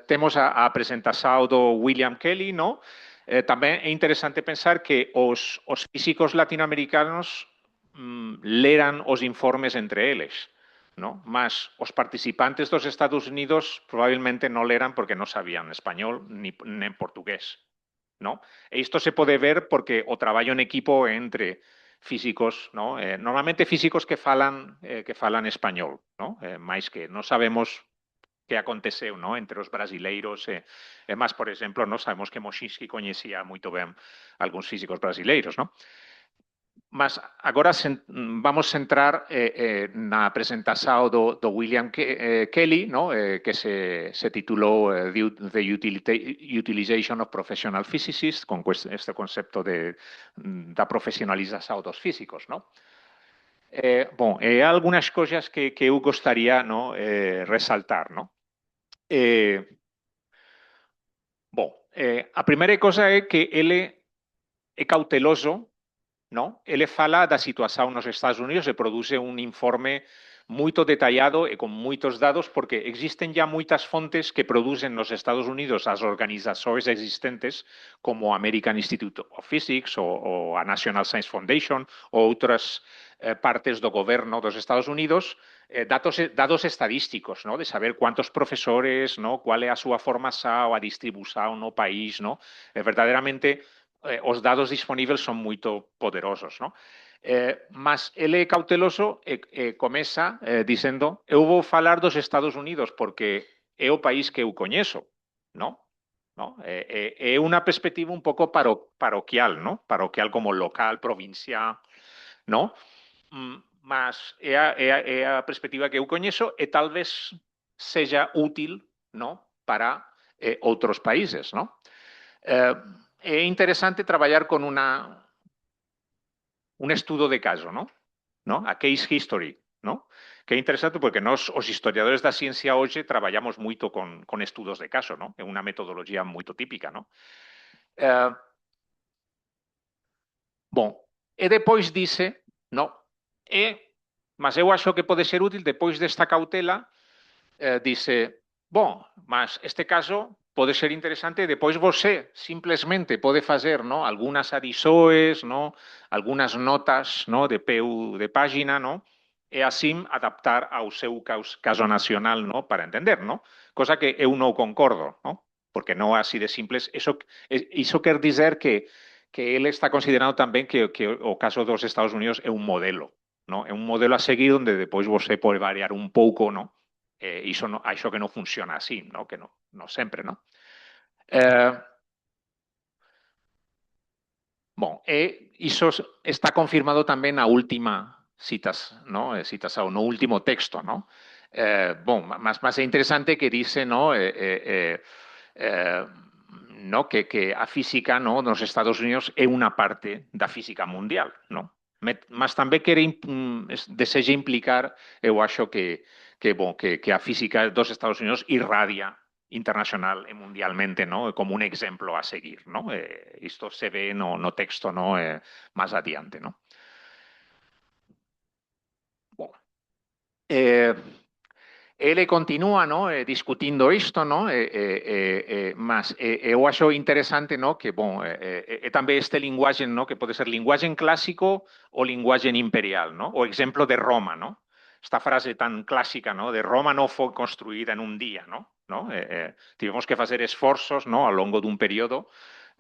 [SPEAKER 2] Temos a presentação do William Kelly, no? Tamén é interesante pensar que os físicos latinoamericanos leran os informes entre eles, no? Mas os participantes dos Estados Unidos probablemente non leran porque non sabían español nen portugués, no? E isto se pode ver porque o traballo en equipo é entre físicos, no? Normalmente físicos que falan español, no? Mais que non sabemos que aconteceu, no, entre os brasileiros mas, por exemplo, non sabemos que Moschinsky coñecía moito ben algúns físicos brasileiros, no? Mas agora vamos centrar na presentação do William Kelly, no? Que se titulou The Utilization of Professional Physicists, con este concepto da profesionalização dos físicos, no? Bom, algunas cousas que eu gostaria, no, resaltar, no? Bom, a primeira cosa é que ele é cauteloso, no? Ele fala da situação nos Estados Unidos e produce un informe moito detallado e con moitos dados porque existen ya moitas fontes que producen nos Estados Unidos as organizacións existentes como American Institute of Physics ou a National Science Foundation ou outras partes do goberno dos Estados Unidos, dados estadísticos, no? De saber cuántos profesores, no? Cuál é a súa formação, a distribución no país, no? Verdadeiramente os dados disponíveis son moito poderosos, no? Mas ele é cauteloso e comeza dicendo eu vou falar dos Estados Unidos porque é o país que eu coñezo, no? ¿No? É unha perspectiva un pouco paroquial, no? Paroquial como local, provincia, no? Mas é a perspectiva que eu coñezo e tal vez seja útil, no? Para outros países, no? É interesante traballar con un estudo de caso, ¿no? A case history, ¿no? Que é interesante porque nós, os historiadores da ciencia hoxe, traballamos moito con estudos de caso, ¿no? É unha metodoloxía moito típica, ¿no? Bom, e depois dice, no, mas eu acho que pode ser útil depois desta cautela, dice, bom, mas este caso pode ser interesante e depois você simplesmente pode fazer, no, algunhas adições, no, algunhas notas, no, de peu de página, no, e assim adaptar ao seu caso nacional, no, para entender, no? Cosa que eu non concordo, no? Porque non é así de simples. Iso quer dizer que ele está considerando tamén que o caso dos Estados Unidos é un modelo, no? É un modelo a seguir onde depois você pode variar un pouco, no? Iso que non funciona así, no? Que non sempre, no? Bom, iso está confirmado tamén na última citação, no último texto, no? Bom, mas é interesante que dice, no, no, que a física, no, nos Estados Unidos é unha parte da física mundial, no? Mas tamén deseja implicar, eu acho que a física dos Estados Unidos irradia internacional e mundialmente, no, como un exemplo a seguir, no? Isto se ve no texto, no, máis adiante, no? Bom, ele continúa, no, discutindo isto, no, mas eu acho interesante, no, que bom, tamén este linguaxe, no, que pode ser linguaxe clásico ou linguaxe imperial, no? O exemplo de Roma, no? Esta frase tan clásica, no, de Roma non foi construída en un día, no? Tivemos que facer esforzos, no, ao longo dun período,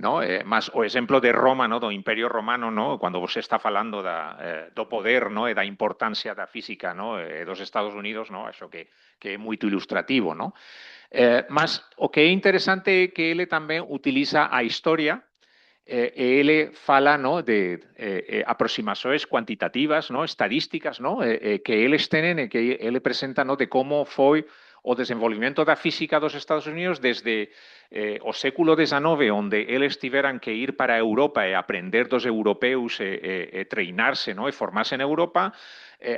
[SPEAKER 2] no? Mas o exemplo de Roma, no, do Imperio Romano, no, cando você está falando do poder, no, e da importancia da física, no, dos Estados Unidos, no, acho que é moito ilustrativo, no? Mas o que é interesante é que ele tamén utiliza a historia ele fala, no, de aproximações quantitativas, no, estadísticas, no, que eles têm e que ele presenta, no, de como foi o desenvolvimento da física dos Estados Unidos desde o século XIX, onde eles tiveran que ir para a Europa e aprender dos europeus e treinarse, no, e formarse en Europa,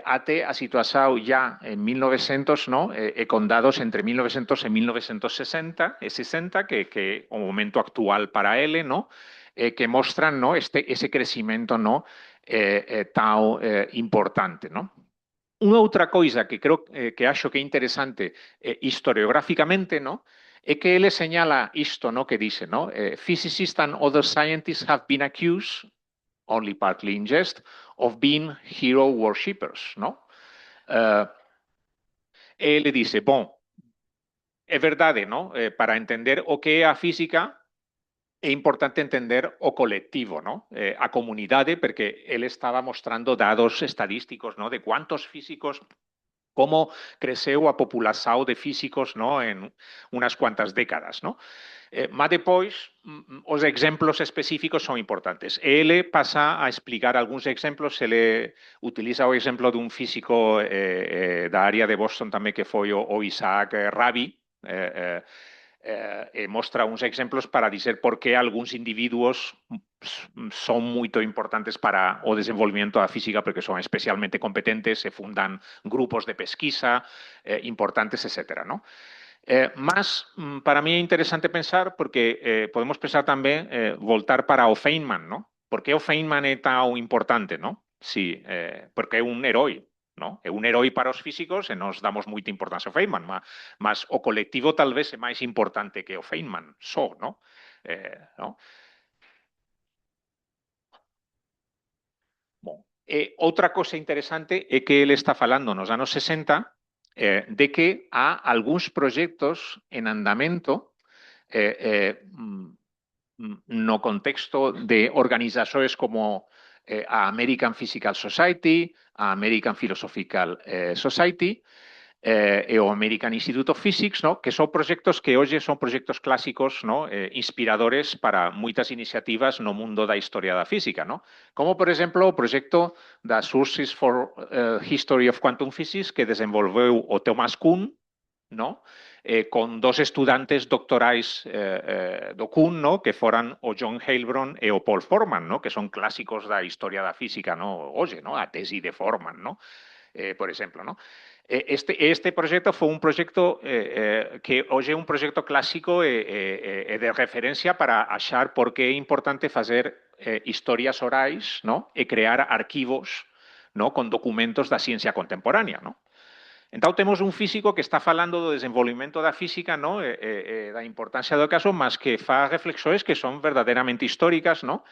[SPEAKER 2] até a situación ya en 1900, no, con dados entre 1900 e 1960 e 60, que o momento actual para ele, no, que mostran, no, ese crecimiento, no, tan importante, no. Unha outra coisa que creo que acho que é interesante historiográficamente, no, é que ele señala isto, no, que dice, no, physicists and other scientists have been accused, only partly in jest, of being hero worshippers, no? Ele dice, bom, é verdade, no? Para entender o que é a física, é importante entender o colectivo, no? A comunidade, porque ele estaba mostrando dados estadísticos, no, de cuántos físicos, como creceu a população de físicos, no, en unas cuantas décadas, no? Mas depois, os exemplos específicos son importantes. Ele pasa a explicar algúns exemplos, ele utiliza o exemplo dun físico da área de Boston tamén que foi o Isaac Rabi, mostra uns exemplos para dizer por que algúns individuos son moito importantes para o desenvolvimento da física porque son especialmente competentes, se fundan grupos de pesquisa importantes, etc., ¿no? Mas para mí é interesante pensar porque podemos pensar tamén voltar para o Feynman, ¿no? Por que o Feynman é tan importante, ¿no? Sí, porque é un herói, ¿no? É un herói para os físicos e nos damos moita importancia ao Feynman, mas o colectivo tal vez é máis importante que o Feynman, só, ¿no? ¿No? Bon. Outra cosa interesante é que ele está falando nos anos 60 de que há algúns proxectos en andamento no contexto de organizações como a American Physical Society, a American Philosophical Society e o American Institute of Physics, ¿no? Que son proxectos que hoxe son proxectos clásicos, ¿no? Inspiradores para moitas iniciativas no mundo da historia da física, ¿no? Como, por exemplo, o proxecto da Sources for History of Quantum Physics que desenvolveu o Thomas Kuhn, ¿no? Con dos estudantes doctorais do Kuhn, ¿no? Que foran o John Heilbron e o Paul Forman, ¿no? Que son clásicos da historia da física, ¿no? Hoxe, ¿no? A tesi de Forman, ¿no? Por exemplo, ¿no? Este proxecto foi un proxecto que hoxe é un proxecto clásico e de referencia para achar por que é importante facer historias orais, ¿no? E crear arquivos, ¿no? Con documentos da ciencia contemporánea, ¿no? Entón, temos un físico que está falando do desenvolvimento da física, no? Da importancia do caso, mas que fa reflexões que son verdadeiramente históricas, no?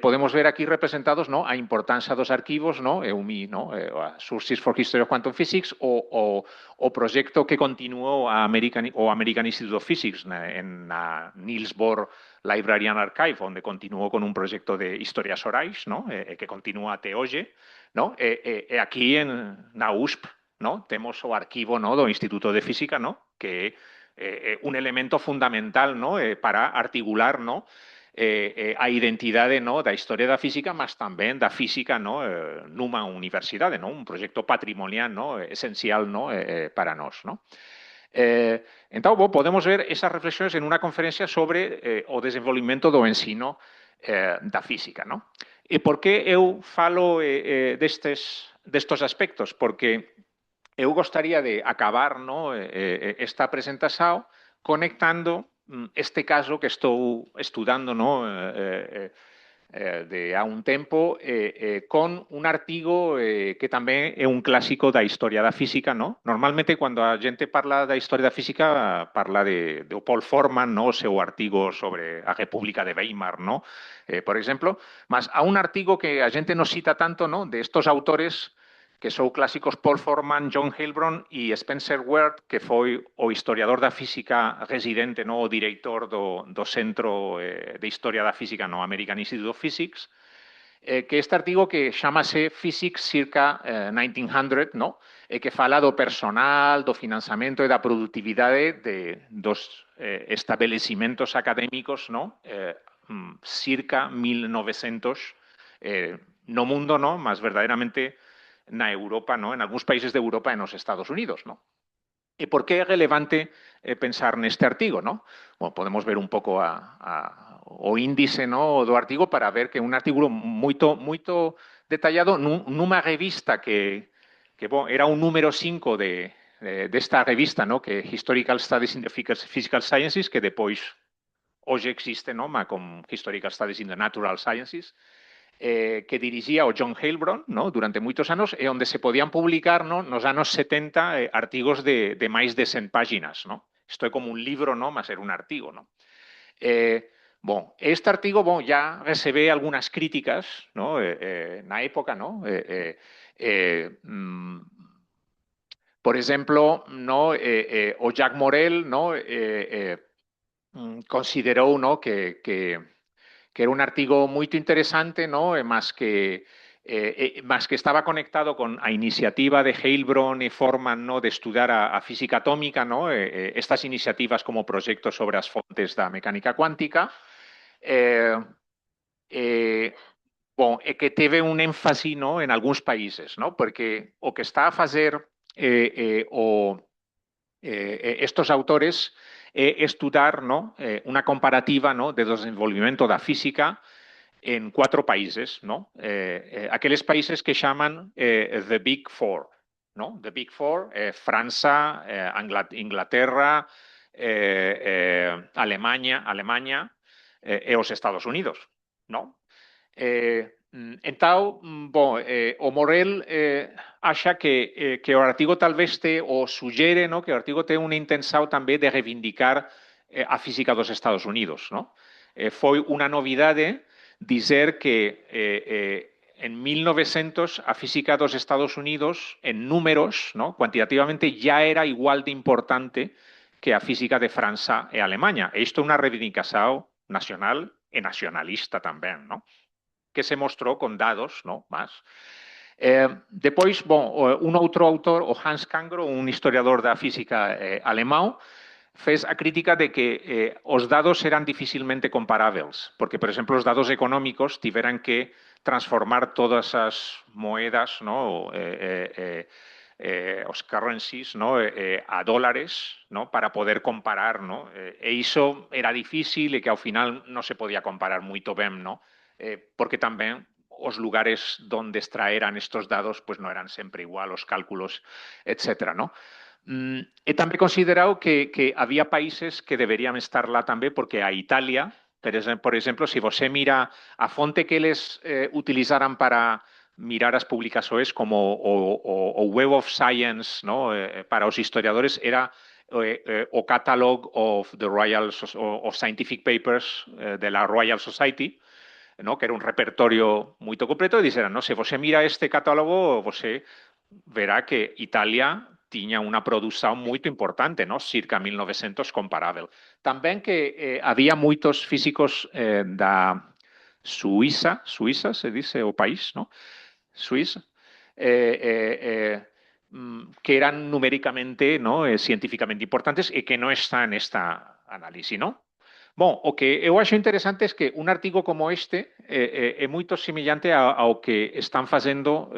[SPEAKER 2] Podemos ver aquí representados, no? A importancia dos arquivos, no? UMI, no? A Sources for History of Quantum Physics, o proxecto que continuou o American Institute of Physics en a Niels Bohr Library and Archive, onde continuou con un proxecto de historias orais, no? Que continúa até hoxe, no? Aquí na USP, ¿no? Temos o arquivo, ¿no? Do Instituto de Física, ¿no? Que é un elemento fundamental, ¿no? Para articular, ¿no? A identidade, ¿no? Da historia da física, mas tamén da física, ¿no? Nunha universidade, ¿no? Un proxecto patrimonial, ¿no? Esencial, ¿no? Para nós, ¿no? Entón, podemos ver esas reflexións en unha conferencia sobre o desenvolvimento do ensino da física, ¿no? E por que eu falo destes aspectos? Porque eu gostaría de acabar, no, esta presentación conectando este caso que estou estudando, no, de há un tempo con un artigo que tamén é un clásico da historia da física, no? Normalmente, cando a xente parla da historia da física, parla de Paul Forman, no? O seu artigo sobre a República de Weimar, no? Por exemplo, mas há un artigo que a xente non cita tanto, no? De estos autores que son clásicos Paul Forman, John Heilbron e Spencer Wert, que foi o historiador da física residente, no, o director do Centro de Historia da Física no American Institute of Physics, que este artigo que chamase Physics circa 1900, no? Que fala do personal, do financiamento e da productividade dos establecimentos académicos, no? circa 1900, no mundo, ¿no? Más verdaderamente na Europa, ¿no? En algunos países de Europa, en los Estados Unidos, ¿no? ¿Y por qué é relevante pensar neste artigo, ¿no? Bueno, podemos ver un pouco o índice, ¿no? do artigo para ver que é un artigo moito detallado nunha revista que bon, era un número 5 desta revista, ¿no? Que Historical Studies in the Physical Sciences, que depois hoxe existe, ¿no? Como Historical Studies in the Natural Sciences, que dirigía o John Heilbron, ¿no? Durante moitos anos, e onde se podían publicar, ¿no? Nos anos 70 artigos de máis de 100 páginas, ¿no? Isto é como un libro, ¿no? Mas era un artigo, ¿no? Bon, este artigo bon, ya recebe algunas críticas, ¿no? Na época, ¿no? Por exemplo, ¿no? O Jacques Morel, ¿no? Considerou, ¿no? Que era un artigo muy interesante, ¿no? Más que estaba conectado con la iniciativa de Heilbron y Forman, ¿no? De estudiar a física atómica, ¿no? Estas iniciativas como proyectos sobre las fontes de la mecánica cuántica, que teve un énfasis, ¿no? En algunos países, ¿no? Porque o que está a fazer estos autores estudiar, ¿no? Una comparativa, ¿no? De desenvolvimento da física en 4 países, ¿no? Aquellos países que llaman The Big Four, ¿no? The Big Four, Francia, Inglaterra, Alemania e os Estados Unidos, ¿no? Então, bom, o Morel acha que o artigo talvez o suggere, ¿no? Que o artigo ten unha intenção també de reivindicar a física dos Estados Unidos, ¿no? Foi unha novidade dizer que en 1900 a física dos Estados Unidos en números, ¿no? Cuantitativamente ya era igual de importante que a física de Francia e Alemania. E isto é unha reivindicación nacional e nacionalista tamén, ¿no? Que se mostrou con dados, ¿no? Más. Depois, bon, un outro autor, o Hans Kangro, un historiador da física alemán, fez a crítica de que os dados eran dificilmente comparáveis, porque, por exemplo, os dados económicos tiveran que transformar todas as moedas, ¿no? Os currencies, ¿no? A dólares, ¿no? Para poder comparar, ¿no? E iso era difícil e que ao final non se podía comparar moito ben, ¿no? Porque tamén os lugares donde extraeran estos dados pues no eran sempre igual, os cálculos, etc. ¿no? He tamén considerado que había países que deberían estar lá tamén, porque a Italia, por exemplo, se você mira a fonte que eles utilizaran para mirar as publicações como o Web of Science, ¿no? Para os historiadores era o Catalog of the Royal of Scientific Papers de la Royal Society, ¿no? Que era un repertorio moito completo, e dixeran, no? Se você mira este catálogo, você verá que Italia tiña unha produción moito importante, ¿no? Circa 1900 comparável. Tamén que había moitos físicos da Suiza se dice o país, ¿no? Suiza, que eran numéricamente, ¿no? Científicamente importantes e que non están nesta análisis, ¿no? Bom, o que eu acho interesante é que un artigo como este é moito semellante ao que están facendo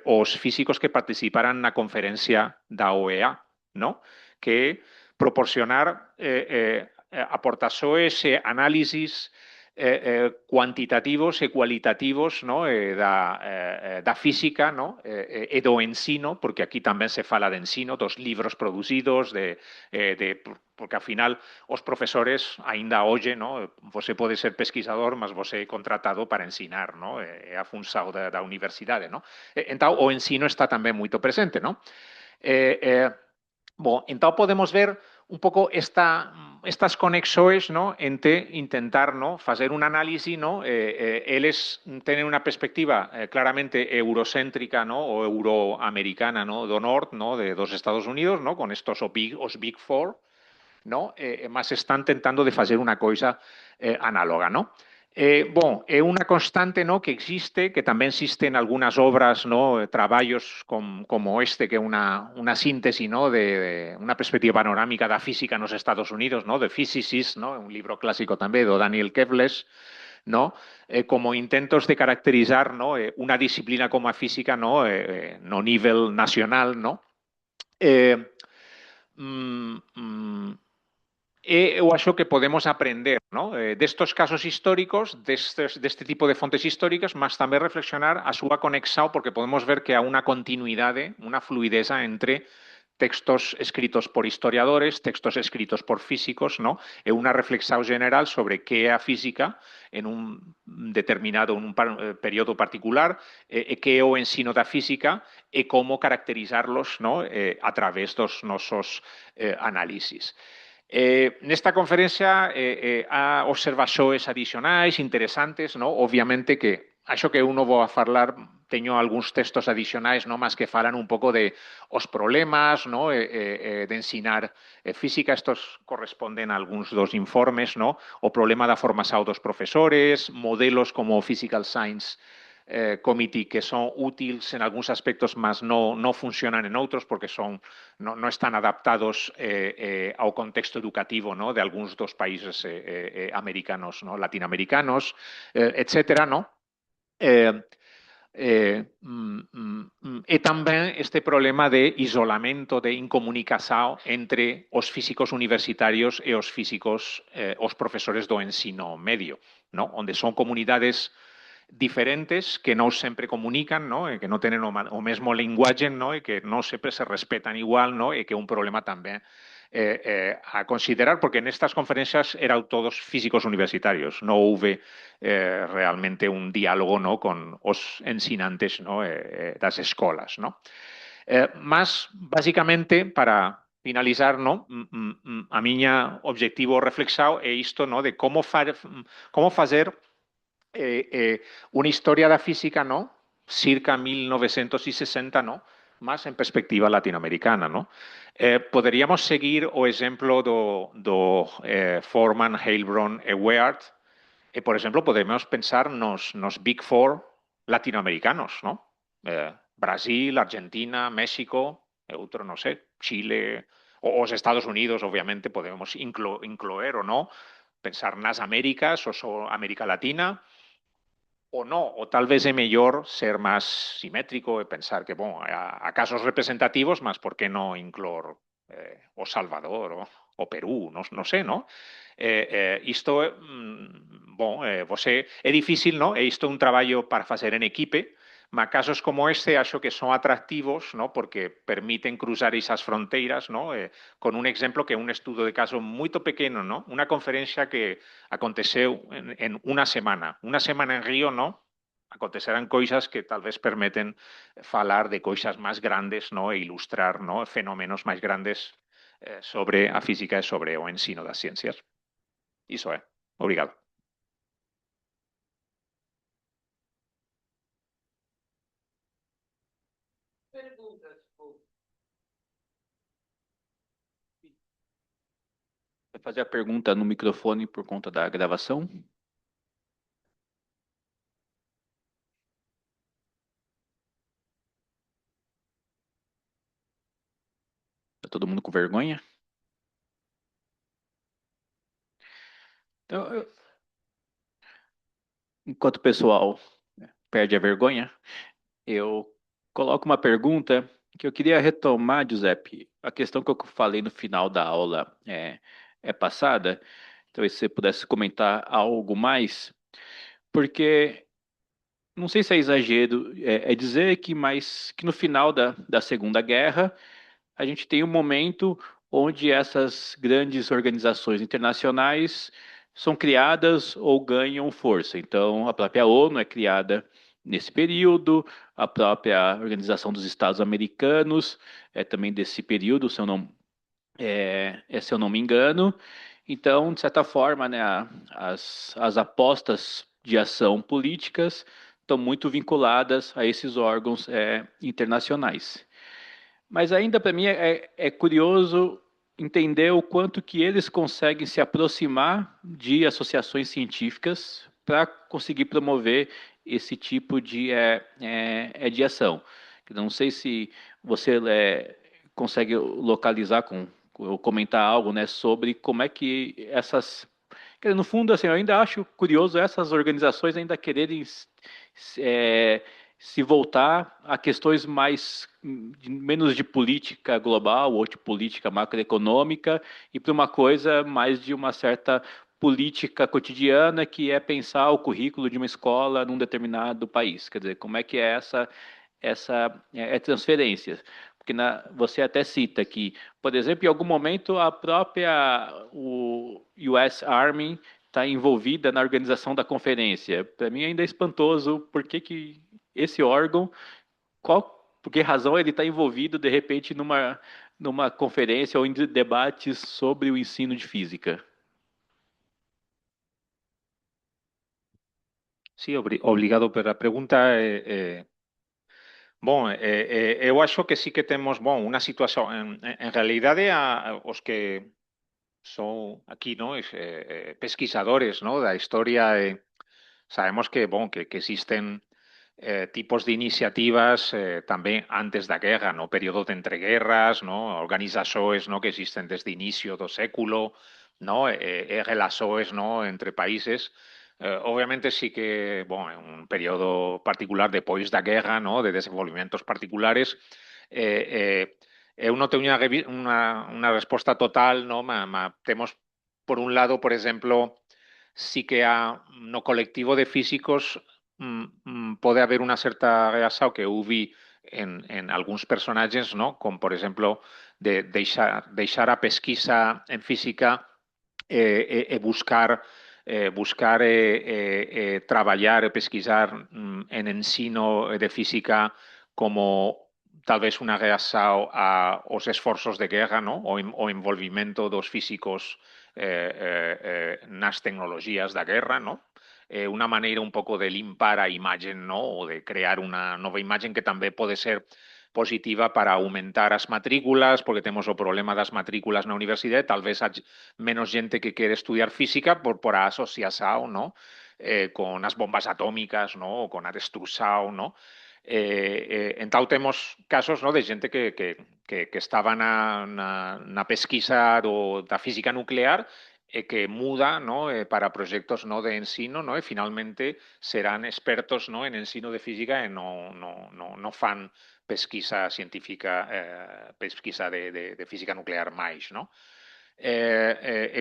[SPEAKER 2] os físicos que participaran na conferencia da OEA, ¿no? Que proporcionar aportaxoes e análisis cuantitativos e cualitativos, ¿no? Da física, ¿no? E do ensino, porque aquí tamén se fala de ensino, dos libros producidos, porque ao final os profesores aínda hoxe, ¿no? Você pode ser pesquisador, mas você é contratado para ensinar, ¿no? É a função da universidade, ¿no? Entón, o ensino está tamén moito presente, ¿no? Bon, entón podemos ver un pouco estas conexões, ¿no? Entre intentar, ¿no? Facer un análisis, ¿no? Eles tenen unha perspectiva claramente eurocéntrica, ¿no? O euroamericana, ¿no? Do norte, ¿no? Dos Estados Unidos, ¿no? Con estos os Big Four, ¿no? Mas están tentando de facer unha coisa análoga, ¿no? Bon, é unha constante, ¿no? Que existe, que tamén existen algunhas obras, ¿no? Traballos como este, que é unha síntese, ¿no? De unha perspectiva panorámica da física nos Estados Unidos, ¿no? The Physicist, ¿no? Un libro clásico tamén do Daniel Kevles, ¿no? Como intentos de caracterizar, ¿no? Una disciplina como a física, ¿no? No nivel nacional, ¿no? Eh, mm, mm, eu acho que podemos aprender, ¿no? Destos casos históricos, deste tipo de fontes históricas, mas tamén reflexionar a súa conexão, porque podemos ver que há unha continuidade, unha fluideza entre textos escritos por historiadores, textos escritos por físicos, ¿no? E unha reflexão general sobre que é a física en un determinado período particular, e que é o ensino da física e como caracterizarlos, ¿no? A través dos nosos análisis. Nesta conferencia há observacións adicionais interesantes, ¿no? Obviamente que acho que uno vou a falar, teño algúns textos adicionais, ¿no? Más que falan un pouco de os problemas, ¿no? De ensinar física. Estos corresponden a algúns dos informes, ¿no? O problema da formación dos profesores, modelos como Physical Science Committee que son útiles en algúns aspectos, mas no funcionan en outros porque no están adaptados ao contexto educativo, ¿no? De algúns dos países americanos, ¿no? Latinoamericanos, etcétera, ¿no? E tamén este problema de isolamento, de incomunicación entre os físicos universitarios e os físicos, os profesores do ensino medio, ¿no? Onde son comunidades diferentes que non sempre comunican, ¿no? E que non tenen o mesmo linguaxe, ¿no? E que non sempre se respetan igual, ¿no? E que é un problema tamén a considerar, porque nestas conferencias eran todos físicos universitarios, non houve realmente un diálogo, ¿no? Con os ensinantes, ¿no? Das escolas, ¿no? Mas, basicamente, para finalizar, ¿no? A miña objetivo reflexao é isto, ¿no? De como facer una historia da física, ¿no? Circa 1960, ¿no? Más en perspectiva latinoamericana, ¿no? Poderíamos seguir o exemplo do Forman, Heilbronn e Weart. Por exemplo, podemos pensar nos Big Four latinoamericanos, ¿no? Brasil, Argentina, México, outro, non sei, Chile, os Estados Unidos, obviamente, podemos incluir ou non, pensar nas Américas, ou América Latina, o no, o tal vez é mellor ser máis simétrico e pensar que, bon, a casos representativos, mas por que non inclor o Salvador o Perú, non sei, no? Isto, bon, você, é difícil, no? E isto é un traballo para facer en equipe, mas casos como este acho que son atractivos, ¿no? Porque permiten cruzar esas fronteiras, ¿no? Con un exemplo que é un estudo de caso moito pequeno, ¿no? Unha conferencia que aconteceu en unha semana. Unha semana en Río, ¿no? Acontecerán cousas que tal vez permiten falar de cousas máis grandes, ¿no? E ilustrar, ¿no? Fenómenos máis grandes sobre a física e sobre o ensino das ciencias. Iso é. Obrigado.
[SPEAKER 1] Vai fazer a pergunta no microfone por conta da gravação? Tá todo mundo com vergonha? Então, enquanto o pessoal perde a vergonha, eu coloco uma pergunta que eu queria retomar, Giuseppe. A questão que eu falei no final da aula é passada. Talvez você pudesse comentar algo mais, porque não sei se é exagero, dizer que no final da Segunda Guerra a gente tem um momento onde essas grandes organizações internacionais são criadas ou ganham força. Então, a própria ONU é criada nesse período, a própria Organização dos Estados Americanos é também desse período, se eu não me engano. Então, de certa forma, né, as apostas de ação políticas estão muito vinculadas a esses órgãos internacionais. Mas ainda para mim é curioso entender o quanto que eles conseguem se aproximar de associações científicas para conseguir promover esse tipo de ação. Não sei se você consegue localizar ou comentar algo, né, sobre como é que No fundo, assim, eu ainda acho curioso essas organizações ainda quererem é, se voltar a questões mais menos de política global ou de política macroeconômica e para uma coisa mais de uma certa política cotidiana que é pensar o currículo de uma escola num determinado país. Quer dizer, como é que é essa transferência? Porque você até cita que, por exemplo, em algum momento o US Army está envolvida na organização da conferência. Para mim ainda é espantoso por que esse órgão, por que razão ele está envolvido de repente numa conferência ou em debates sobre o ensino de física.
[SPEAKER 2] Sí, obrigado pela pregunta. Bom, eu acho que sí que temos, bom, unha situación, en realidade, os que son aquí, ¿no? Pesquisadores, ¿no? Da historia, sabemos que, bon, que existen tipos de iniciativas tamén antes da guerra, no período de entreguerras, no? Organizações, no? Que existen desde o inicio do século, no? Relações, no? Entre países. Obviamente sí que, bon, en un período particular depois da guerra, no? De desenvolvimentos particulares, eu non teño unha resposta total, no? Temos, por un lado, por exemplo, sí que no colectivo de físicos pode haber unha certa reação que eu vi en algúns personaxes, no? Como, por exemplo, de deixar a pesquisa en física e buscar traballar e pesquisar en ensino de física como tal vez unha reação aos esforzos de guerra, no? O envolvimento dos físicos nas tecnologías da guerra, no? Una maneira un pouco de limpar a imaxe, no? O de crear unha nova imaxe que tamén pode ser positiva para aumentar as matrículas, porque temos o problema das matrículas na universidade, tal vez hai menos xente que quere estudiar física por a asociación, no? Con as bombas atómicas, no? Ou con a destruxao, no? Entón temos casos, no? De xente que estaba na pesquisa da física nuclear que muda, no? Para proxectos, no? De ensino, no? E finalmente serán expertos, no? En ensino de física e non fan pesquisa científica, pesquisa de física nuclear máis, no?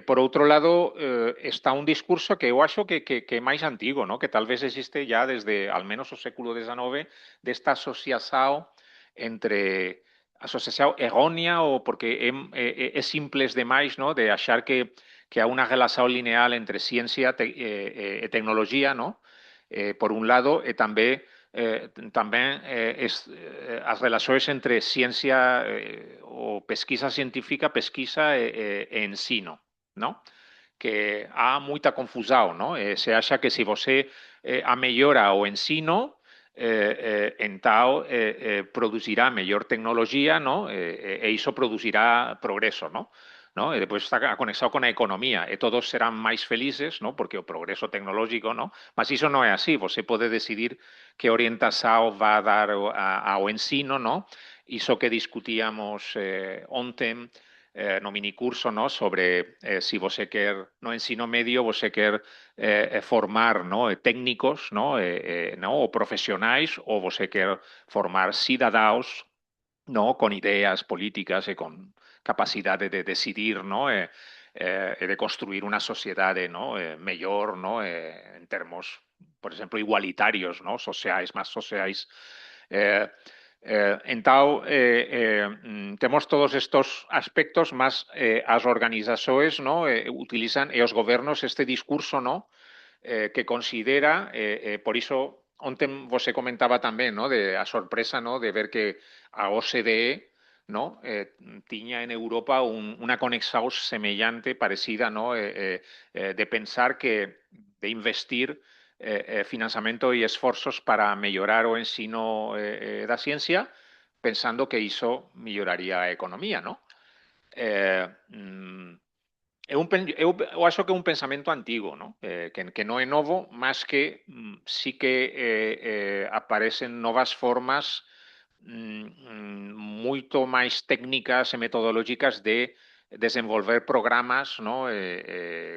[SPEAKER 2] Por outro lado, está un discurso que eu acho que é máis antigo, no? Que tal vez existe ya desde, al menos, o século XIX, desta asociación entre asociación errónea ou porque é simples demais, no? De achar que há unha relación lineal entre ciencia e tecnología, no? Por un lado, e tamén as relações entre ciencia ou pesquisa científica, pesquisa e ensino, no? Que há moita confusão, no? Se acha que se você amellora o ensino, entao producirá mellor tecnología, no? E iso producirá progreso, no? ¿No? E depois está conectado con a economía e todos serán máis felices, ¿no? Porque o progreso tecnológico, ¿no? Mas iso non é así, você pode decidir que orientação vai dar ao ensino, ¿no? Iso que discutíamos ontem no minicurso, ¿no? Sobre si você quer no ensino medio, você quer formar, ¿no? Técnicos, ¿no? ¿No? O profesionais, ou você quer formar cidadaos, ¿no? Con ideas políticas e con capacidade de decidir, ¿no? De construir una sociedade, ¿no? Mellor, ¿no? En termos, por exemplo, igualitarios, ¿no? Sociais, máis sociais. Entao, temos todos estos aspectos, más as organizações, ¿no? Utilizan, e os gobernos, este discurso, ¿no? Que considera, por iso, ontem você comentaba tamén, ¿no? De a sorpresa, ¿no? De ver que a OCDE, ¿no? Tiña en Europa unha conexión semellante, parecida, ¿no? De pensar de investir financiamento e esforzos para mellorar o ensino da ciencia, pensando que iso melloraría a economía, ¿no? Eu acho que é un pensamento antigo, ¿no? Que non é novo, mas que sí que aparecen novas formas moito máis técnicas e metodológicas de desenvolver programas, ¿no?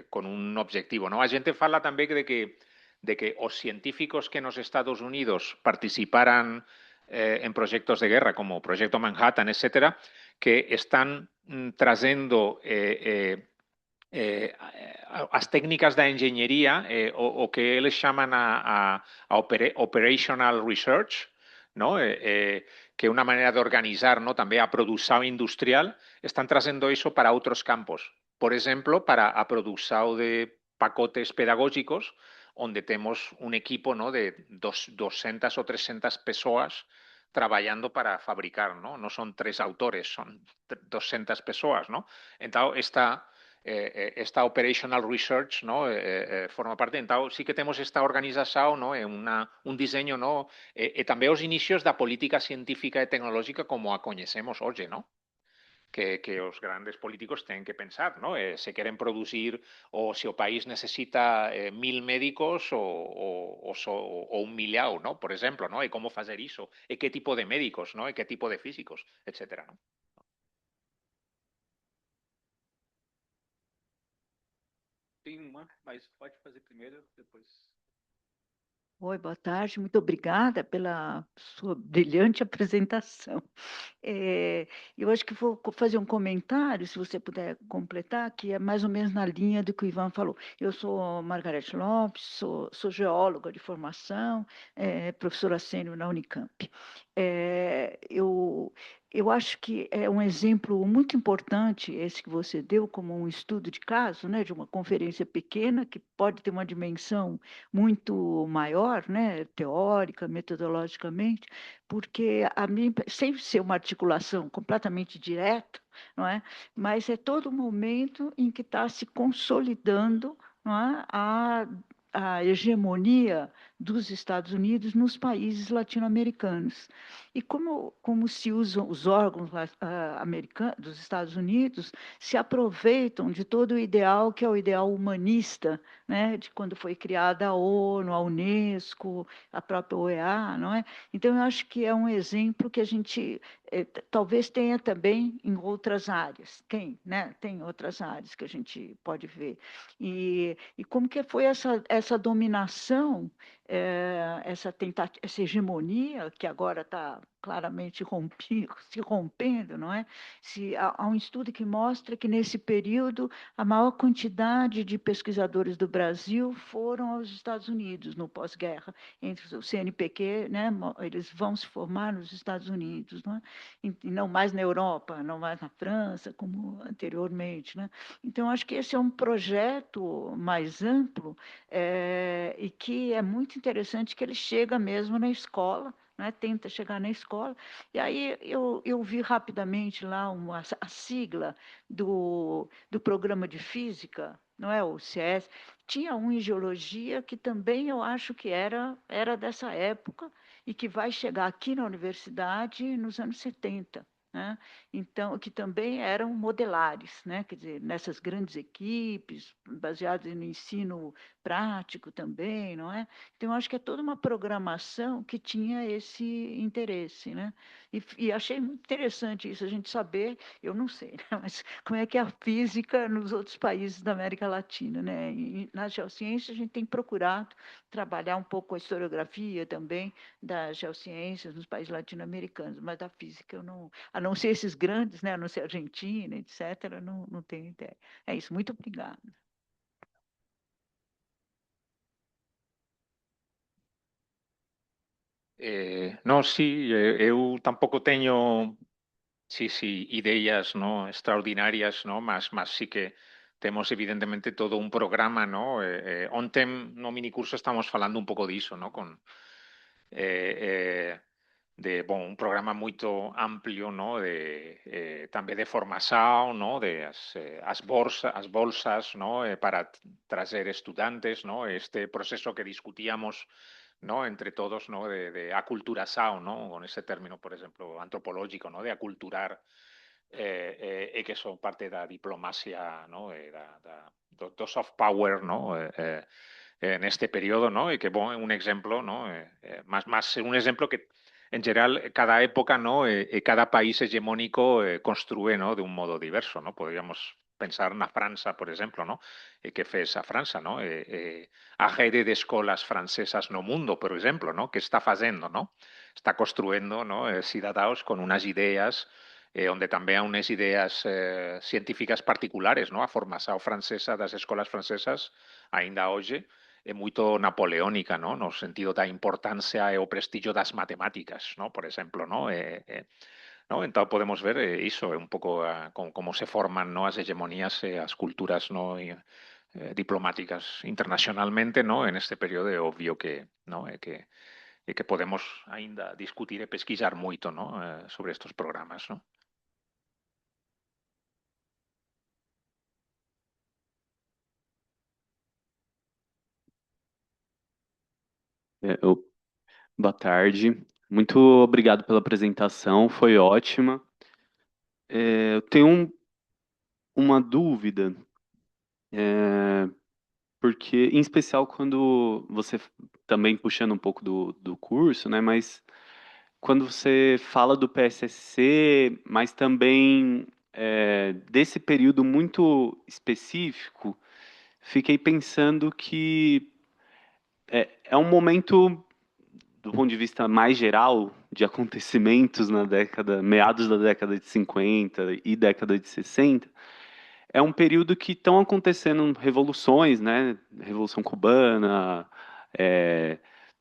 [SPEAKER 2] Con un objetivo, ¿no? A gente fala també de que os científicos que nos Estados Unidos participaran en proyectos de guerra, como Proyecto Manhattan, etcétera, que están trazendo as técnicas da engenharia, o que eles chamam a operational research, no? Que é uma maneira de organizar, no? També a produção industrial, están trazendo eso para outros campos. Por exemplo, para a produção de pacotes pedagógicos, onde temos un equipo, ¿no? De 200 o 300 persoas traballando para fabricar, ¿no? No son 3 autores, son 200 persoas, ¿no? Entón, esta operational research, ¿no? Forma parte. Então, sí que temos esta organización, ¿no? Un diseño, ¿no? E també os inicios da política científica e tecnológica como a coñecemos hoxe, ¿no? Que os grandes políticos tienen que pensar, ¿no? Se quieren producir, o si o país necesita 1000 médicos o un millao, ¿no? Por ejemplo, ¿no? E cómo facer iso, e qué tipo de médicos, ¿no? E qué tipo de físicos, etcétera, ¿no?
[SPEAKER 1] Tem uma, mas pode fazer primeiro, depois.
[SPEAKER 3] Oi, boa tarde, muito obrigada pela sua brilhante apresentação. Eu acho que vou fazer um comentário, se você puder completar, que é mais ou menos na linha do que o Ivan falou. Eu sou Margarete Lopes, sou geóloga de formação, professora sênior na Unicamp. Eu acho que é um exemplo muito importante esse que você deu como um estudo de caso, né, de uma conferência pequena, que pode ter uma dimensão muito maior, né, teórica, metodologicamente, porque a mim, sem ser uma articulação completamente direta, não é? Mas é todo momento em que está se consolidando, não é? A hegemonia dos Estados Unidos nos países latino-americanos. E como se usam os órgãos americanos, dos Estados Unidos, se aproveitam de todo o ideal que é o ideal humanista, né, de quando foi criada a ONU, a Unesco, a própria OEA, não é? Então, eu acho que é um exemplo que a gente talvez tenha também em outras áreas. Né? Tem outras áreas que a gente pode ver. E como que foi essa dominação, essa hegemonia, que agora está claramente se rompendo, não é? Há um estudo que mostra que, nesse período, a maior quantidade de pesquisadores do Brasil foram aos Estados Unidos, no pós-guerra. Entre o CNPq, né, eles vão se formar nos Estados Unidos, não é? E não mais na Europa, não mais na França, como anteriormente, né? Então, acho que esse é um projeto mais amplo, e que é muito interessante, que ele chega mesmo na escola, né, tenta chegar na escola. E aí eu vi rapidamente lá a sigla do programa de física, não é, o CS, tinha um em geologia que também eu acho que era dessa época e que vai chegar aqui na universidade nos anos 70. Né? Então, que também eram modelares, né? Quer dizer, nessas grandes equipes, baseadas no ensino prático também, não é? Então, acho que é toda uma programação que tinha esse interesse, né? E achei muito interessante isso, a gente saber, eu não sei, né? Mas como é que é a física nos outros países da América Latina, né? E na geociência, a gente tem procurado trabalhar um pouco a historiografia também das geociências nos países latino-americanos, mas da física eu não, a não ser esses grandes, né? A não ser Argentina, etc., não tenho ideia. É isso, muito obrigada.
[SPEAKER 2] No, sí, eu tampouco teño ideas, ¿no? Extraordinarias, ¿no? Más sí que temos evidentemente todo un programa, ¿no? Ontem no minicurso estamos falando un pouco diso, ¿no? Con un programa moito amplio, ¿no? Tamén de formación, ¿no? De as bolsas, ¿no? Para trazer estudantes, ¿no? Este proceso que discutíamos, ¿no? Entre todos, ¿no? De aculturación, ¿no? Con ese término, por ejemplo, antropológico, ¿no? De aculturar, que son parte da diplomacia, ¿no? Do soft power, ¿no? En este periodo, ¿no? Y que, un ejemplo, ¿no? Más un ejemplo que en general, cada época, ¿no? Cada país hegemónico construye, ¿no? De un modo diverso, ¿no? Podríamos pensar na França, por exemplo, no? Què fes a França, no? A rede d'escolas francesas no mundo, por exemplo, no? Que está facendo, no? Está construendo, no? Cidadaos con unas ideas onde també há unes ideas científicas particulares, no? A formação francesa das escolas francesas, ainda hoxe, é moito napoleónica, no? No sentido da importancia e o prestigio das matemáticas, no? Por exemplo, no? ¿No? Entonces podemos ver iso, un pouco como se forman, ¿no? As hegemonías e as culturas, ¿no? Diplomáticas internacionalmente, ¿no? En este período é obvio que, ¿no? Que podemos ainda discutir e pesquisar moito, ¿no? Sobre estos programas, ¿no?
[SPEAKER 4] Boa tarde. Muito obrigado pela apresentação, foi ótima. Eu tenho uma dúvida, porque, em especial, quando você, também puxando um pouco do curso, né, mas quando você fala do PSSC, mas também desse período muito específico, fiquei pensando que é um momento, do ponto de vista mais geral, de acontecimentos na década, meados da década de 50 e década de 60, é um período que estão acontecendo revoluções, né? Revolução Cubana,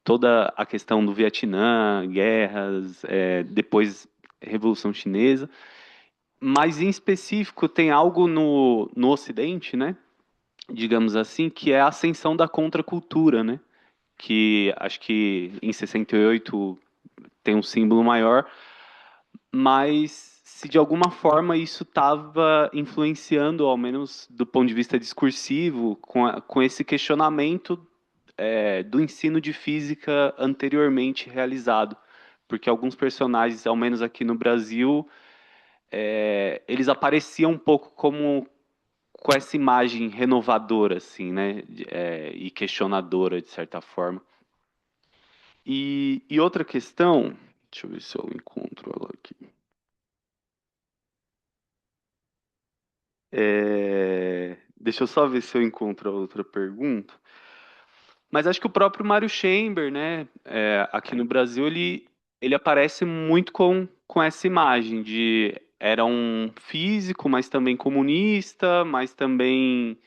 [SPEAKER 4] toda a questão do Vietnã, guerras, depois Revolução Chinesa, mas em específico tem algo no Ocidente, né? Digamos assim, que é a ascensão da contracultura, né? Que acho que em 68 tem um símbolo maior, mas se de alguma forma isso estava influenciando, ao menos do ponto de vista discursivo, com esse questionamento do ensino de física anteriormente realizado. Porque alguns personagens, ao menos aqui no Brasil, eles apareciam um pouco como com essa imagem renovadora, assim, né? E questionadora, de certa forma. E outra questão, deixa eu ver se eu encontro ela aqui. Deixa eu só ver se eu encontro a outra pergunta. Mas acho que o próprio Mário Chamber, né, aqui no Brasil, ele aparece muito com essa imagem de era um físico, mas também comunista, mas também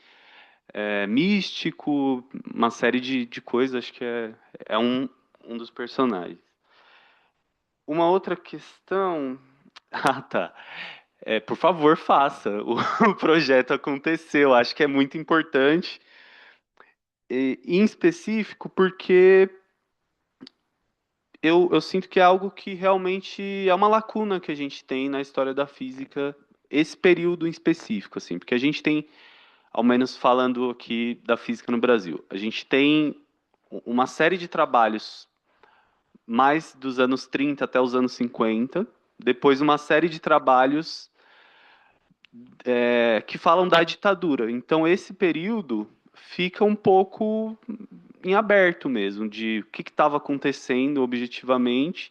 [SPEAKER 4] místico, uma série de coisas, acho que é um dos personagens. Uma outra questão... Ah, tá. Por favor, faça. O projeto aconteceu. Acho que é muito importante. Em específico, porque eu sinto que é algo que realmente é uma lacuna que a gente tem na história da física, esse período em específico, assim, porque a gente tem, ao menos falando aqui da física no Brasil, a gente tem uma série de trabalhos mais dos anos 30 até os anos 50, depois uma série de trabalhos que falam da ditadura. Então, esse período fica um pouco em aberto mesmo, de o que estava acontecendo objetivamente.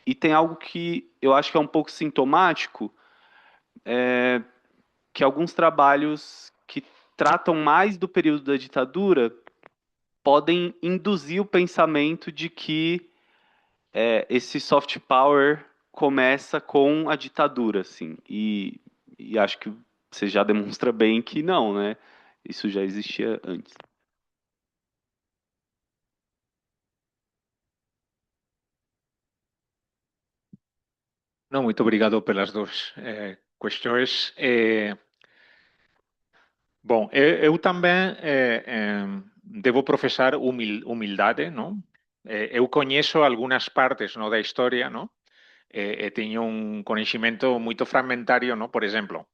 [SPEAKER 4] E tem algo que eu acho que é um pouco sintomático, que alguns trabalhos que tratam mais do período da ditadura podem induzir o pensamento de que esse soft power começa com a ditadura, assim. E acho que você já demonstra bem que não, né? Isso já existia antes.
[SPEAKER 2] No, muito obrigado pelas duas questões. Bom, eu também devo professar humildade, não? Eu conheço algumas partes, não, da história, não? Teño un conhecimento moito fragmentario, não? Por exemplo,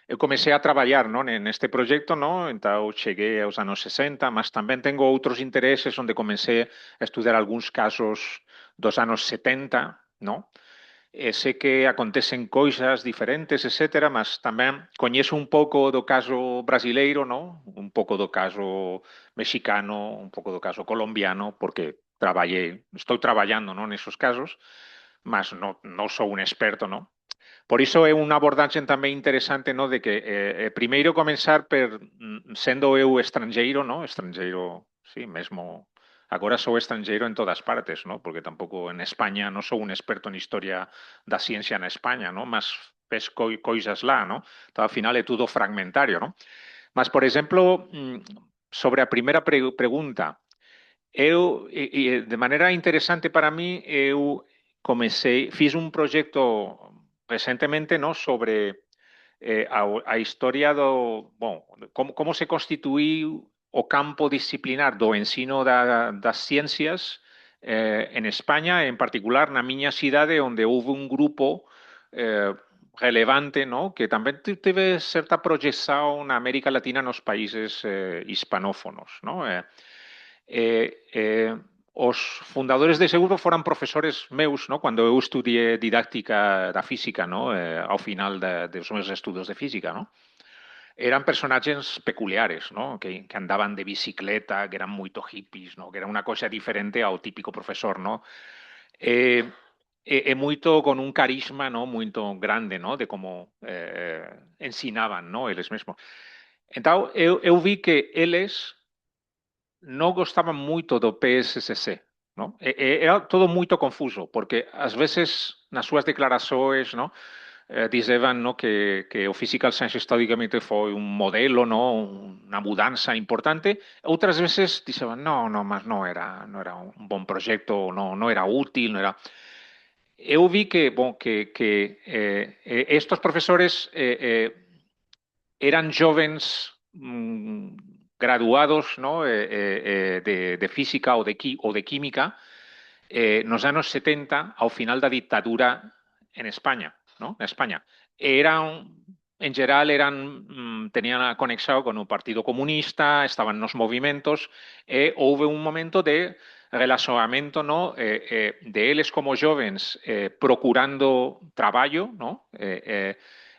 [SPEAKER 2] eu comecei a trabalhar, não, neste proxecto, não? Então cheguei aos anos 60, mas tamén tengo outros intereses onde comecei a estudar algúns casos dos anos 70, não? Sé que acontecen coisas diferentes, etcétera, mas tamén coñezo un pouco do caso brasileiro, no? Un pouco do caso mexicano, un pouco do caso colombiano, porque estou traballando, non, nesos casos, mas no sou un experto, ¿no? Por iso é un abordaxe tamén interesante, ¿no? De que primeiro comenzar sendo eu estrangeiro, ¿no? Estrangeiro, sí, mesmo agora sou estrangeiro en todas partes, ¿no? Porque tampouco en España non sou un experto en historia da ciencia na España, ¿no? Mas ves coisas lá, ¿no? Então, ao final é tudo fragmentario, ¿no? Mas, por exemplo, sobre a primeira pregunta, de maneira interesante para mí, eu fiz un proxecto recentemente, ¿no? Sobre a historia como se constituiu o campo disciplinar do ensino das ciencias en España, en particular na miña cidade, onde houve un grupo relevante, ¿no? Que tamén teve certa proyección na América Latina nos países hispanófonos, ¿no? Os fundadores dese grupo foran profesores meus, ¿no? Cando eu estudié didáctica da física, ¿no? Ao final dos meus estudos de física, ¿no? Eran personaxes peculiares, ¿no? Que andaban de bicicleta, que eran moito hippies, ¿no? Que era unha cosa diferente ao típico profesor, ¿no? Moito con un carisma, ¿no? Moito grande, ¿no? De como ensinaban, ¿no? Eles mesmos. Entón, eu vi que eles non gostaban moito do PSSC, ¿no? Era todo moito confuso, porque ás veces nas súas declarações, ¿no? Diceban, ¿no? que o Physical Science históricamente foi un modelo, ¿no? Unha mudanza importante. Outras veces diceban, mas non era un bon proxecto, non era útil, non era... Eu vi que, estos profesores eran jovens graduados, ¿no? De física ou de química nos anos 70, ao final da dictadura en España, ¿no? En España. En geral, tenían a conexión con o Partido Comunista, estaban nos movimentos, e houve un momento de relacionamento, ¿no? De eles como jovens procurando traballo, ¿no?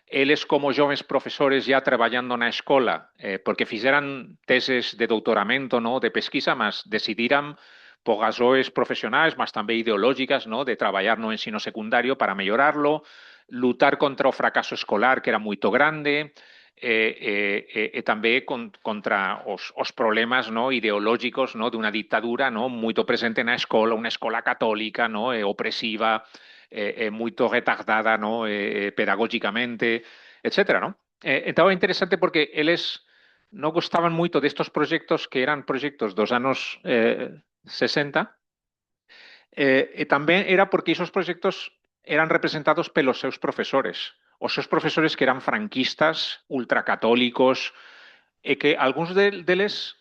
[SPEAKER 2] Eles como jovens profesores ya traballando na escola, porque fixeran teses de doutoramento, ¿no? De pesquisa, mas decidiran por razoes profesionais, mas tamén ideológicas, ¿no? De traballar no ensino secundario para mellorarlo, lutar contra o fracaso escolar, que era moito grande, e tamén contra os problemas, no? Ideológicos, no? Dunha dictadura, no? Moito presente na escola, unha escola católica, no? Opresiva, moito retardada, no? Pedagógicamente, etcétera, no? Entón é interesante porque eles non gostaban moito destos proxectos que eran proxectos dos anos 60, e tamén era porque esos proxectos eran representados pelos seus profesores. Os seus profesores que eran franquistas, ultracatólicos, e que algúns deles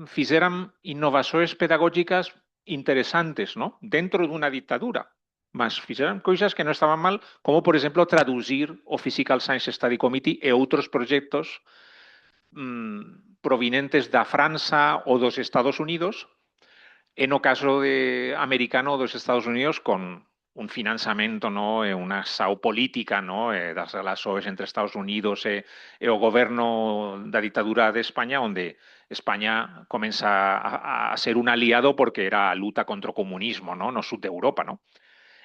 [SPEAKER 2] fixeran innovações pedagógicas interesantes, ¿no? Dentro dunha dictadura. Mas fixeran cousas que non estaban mal, como, por exemplo, traducir o Physical Science Study Committee e outros proxectos provinentes da França ou dos Estados Unidos, en o caso americano dos Estados Unidos, con un financiamento, ¿no? Unha sao política, ¿no? Das relações entre Estados Unidos e o goberno da ditadura de España, onde España comeza a ser un aliado porque era a luta contra o comunismo, ¿no? No sur de Europa, ¿no?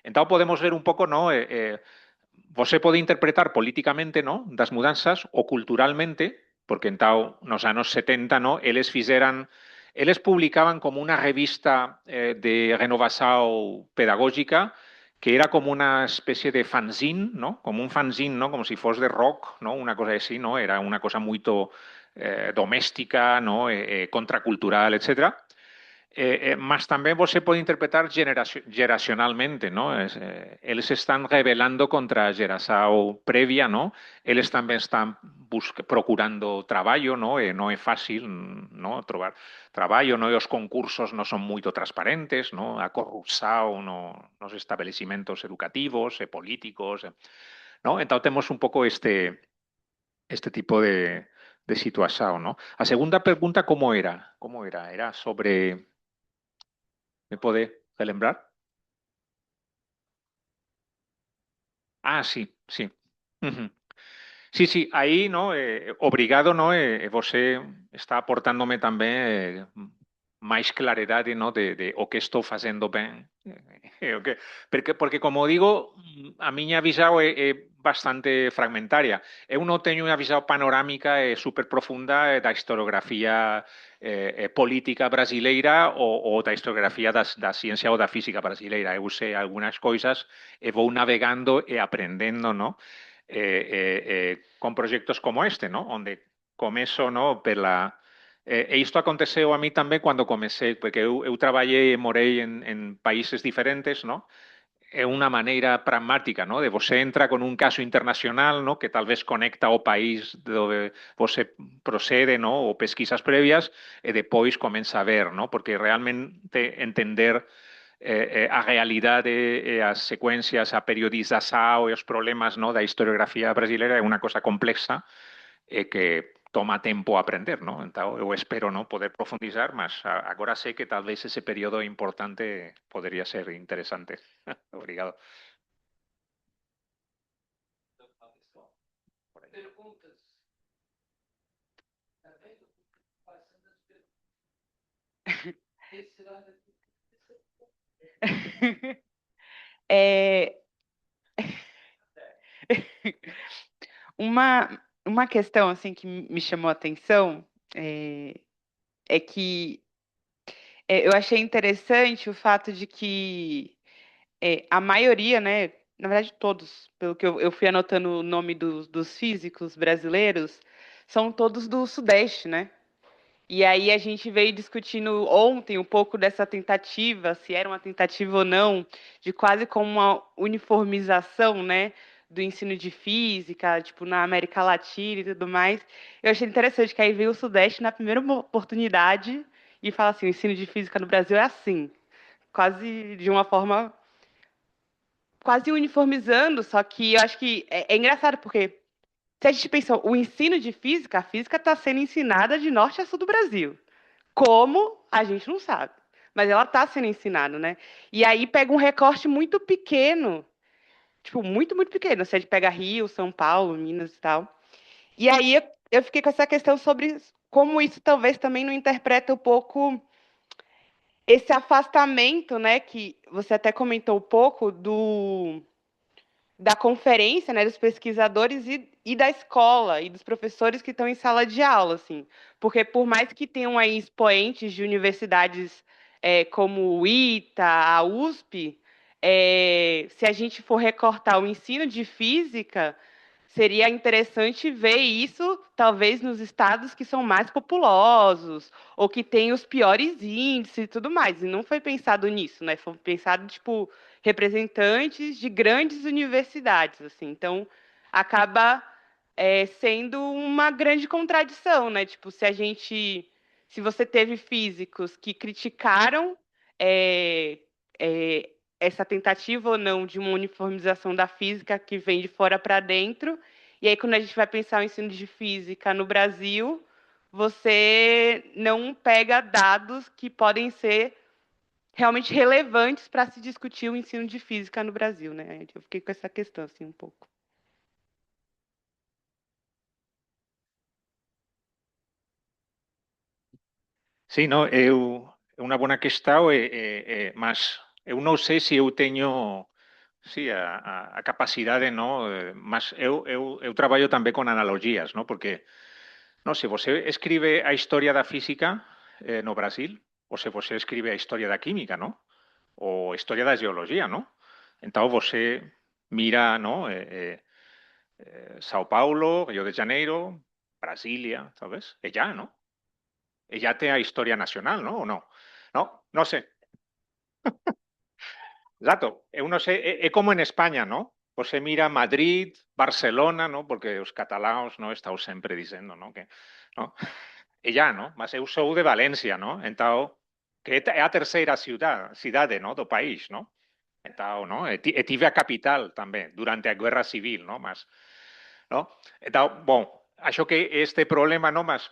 [SPEAKER 2] Entón podemos ver un pouco, ¿no? Você pode interpretar políticamente, ¿no? Das mudanzas ou culturalmente, porque entón nos anos 70, ¿no? Eles publicaban como unha revista de renovación pedagógica que era como unha especie de fanzine, ¿no? Como un fanzine, ¿no? Como si fos de rock, ¿no? Unha cosa así, ¿no? Era unha cosa moito doméstica, ¿no? Contracultural, etcétera. Mas tamén você pode interpretar geracionalmente, ¿no? Eles están rebelando contra a geração previa, ¿no? Eles tamén están procurando traballo, ¿no? Non é fácil, ¿no? Trobar traballo, ¿no? E os concursos non son moito transparentes, ¿no? A corrupção nos establecimentos educativos e políticos, ¿no? Entón temos un pouco este tipo de situación, ¿no? A segunda pregunta, como era? Como era? Era sobre... ¿Me pode relembrar? Ah, sí, sí. Ujú. Sí, sí, aí, no, obrigado, no, você está aportándome tamén mais claridade, no, de o que estou fazendo bem. Porque, como digo, a miña visão é bastante fragmentaria. Eu non teño unha visão panorámica super profunda da historiografía política brasileira ou da historiografía da ciencia ou da física brasileira. Eu sei algunas coisas e vou navegando e aprendendo, no? Con proxectos como este, no? Onde começo, no, pela... E isto aconteceu a mí tamén cando comecei, porque eu traballei e morei en países diferentes, no? É unha maneira pragmática, no? De você entra con un caso internacional, no? Que tal vez conecta o país donde você procede, no? Ou pesquisas previas, e depois comenza a ver, no? Porque realmente entender a realidade e as secuencias, a periodização e os problemas, no? Da historiografía brasileira é unha cosa complexa que toma tempo aprender, ¿no? Então, eu espero, ¿no? Poder profundizar, mas agora sei que talvez ese período importante poderia ser interesante. Obrigado.
[SPEAKER 1] Perguntas?
[SPEAKER 5] É... uma questão assim que me chamou a atenção é que eu achei interessante o fato de que a maioria, né, na verdade todos, pelo que eu fui anotando o nome dos físicos brasileiros, são todos do Sudeste, né? E aí a gente veio discutindo ontem um pouco dessa tentativa, se era uma tentativa ou não, de quase como uma uniformização, né, do ensino de física, tipo, na América Latina e tudo mais. Eu achei interessante que aí veio o Sudeste na primeira oportunidade e fala assim, o ensino de física no Brasil é assim, quase de uma forma quase uniformizando, só que eu acho que é engraçado porque se a gente pensa o ensino de física, a física está sendo ensinada de norte a sul do Brasil. Como? A gente não sabe. Mas ela está sendo ensinada, né? E aí pega um recorte muito pequeno, tipo, muito, muito pequeno. Se a gente pega Rio, São Paulo, Minas e tal. E aí eu fiquei com essa questão sobre como isso talvez também não interpreta um pouco esse afastamento, né? Que você até comentou um pouco da conferência, né, dos pesquisadores e da escola e dos professores que estão em sala de aula, assim, porque por mais que tenham aí expoentes de universidades como o ITA, a USP, se a gente for recortar o ensino de física, seria interessante ver isso, talvez, nos estados que são mais populosos, ou que têm os piores índices e tudo mais. E não foi pensado nisso, né? Foi pensado, tipo, representantes de grandes universidades, assim. Então, acaba sendo uma grande contradição, né? Tipo, se você teve físicos que criticaram essa tentativa ou não de uma uniformização da física que vem de fora para dentro, e aí quando a gente vai pensar o ensino de física no Brasil, você não pega dados que podem ser realmente relevantes para se discutir o ensino de física no Brasil, né? Eu fiquei com essa questão assim um pouco.
[SPEAKER 2] Sí, no, é unha bona questão, mas eu non sei se eu teño a capacidade, no, mas eu traballo tamén con analogías, no, porque no, se você escribe a historia da física no Brasil, ou se você escribe a historia da química, no, ou a historia da geologia, no, entón você mira, no, Sao Paulo, Rio de Janeiro, Brasilia, sabes? E ya, no? E ya te a historia nacional, no? Ou non? No, non sei. Exato, eu non sei, é como en España, no? Você mira Madrid, Barcelona, no? Porque os cataláns, no, estão sempre dizendo, no? Que, no? E ya, no? Mas eu sou de Valencia, no? Entón, que é a terceira cidade, no? Do país, no? Entón, no? E tive a capital tamén, durante a Guerra Civil, no? Mas, no? Entón, bon, acho que este problema, no? Mas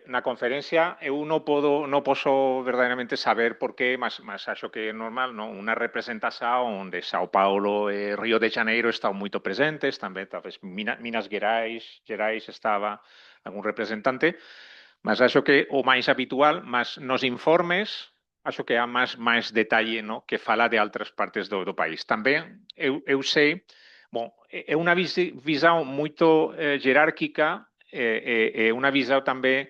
[SPEAKER 2] na conferencia eu non posso verdadeiramente saber por qué, mas acho que é normal, no? Unha representación onde Sao Paulo e Río de Janeiro están moito presentes, tamén talvez Minas Gerais estaba algún representante, Mas acho que o máis habitual, mas nos informes, acho que há máis detalle, no, que fala de outras partes do país. Tamén eu sei, bom, é unha visão moito jerárquica, é unha visão tamén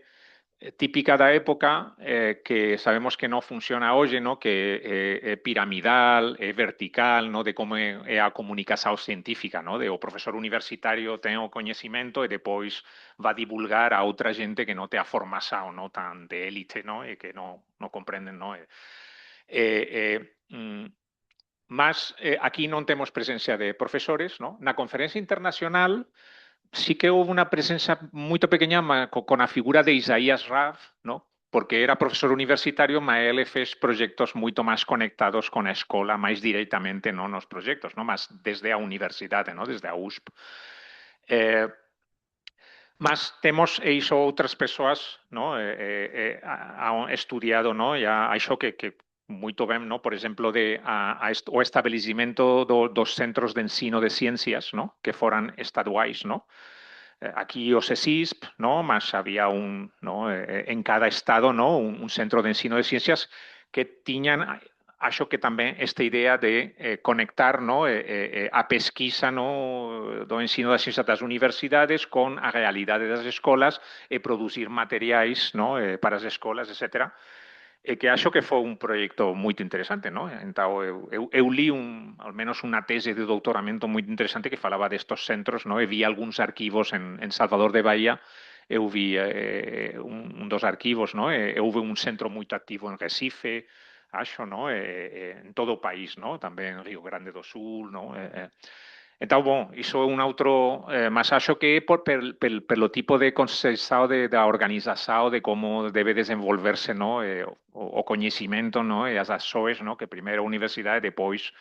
[SPEAKER 2] típica da época, que sabemos que non funciona hoxe, no? Que é piramidal, é vertical, no? De como é a comunicación científica, no? De o profesor universitario ten o coñecimento e depois va divulgar a outra xente que non te a formación, no? Tan de élite, no? E que non comprenden, no? Mas aquí non temos presencia de profesores, no? Na conferencia internacional sí que houve unha presenza moito pequeña con a figura de Isaías Rav, ¿no? Porque era profesor universitario, mas ele fez proxectos moito máis conectados con a escola, máis directamente, non nos proxectos, non? Mas desde a universidade, non? Desde a USP. Mas temos, e iso outras persoas, non? Han estudiado, non? Ya, iso que moito ben, non? Por exemplo, o establecimento dos centros de ensino de ciencias, non? Que foran estaduais, non? Aquí o CECISP, ¿no? Mas había ¿no? En cada estado, ¿no? Un centro de ensino de ciencias que tiñan, acho que tamén esta idea de conectar, ¿no? A pesquisa, ¿no? Do ensino das ciencias das universidades con a realidade das escolas e producir materiais, ¿no? Para as escolas, etcétera. Que acho que foi un proxecto moito interesante, non? Então, eu li al menos unha tese de doutoramento moito interesante que falaba destos centros, non? E vi algúns arquivos en Salvador de Bahía, eu vi un dos arquivos, non? E houve un centro moito activo en Recife, acho, non? En todo o país, non? Tamén en Río Grande do Sul, non? Então, bom, iso é un outro, mas acho que é pelo tipo de consenso da organización, de como debe desenvolverse, no? O coñecimento, no? E as SOEs, no? Que primeiro a universidade, depois,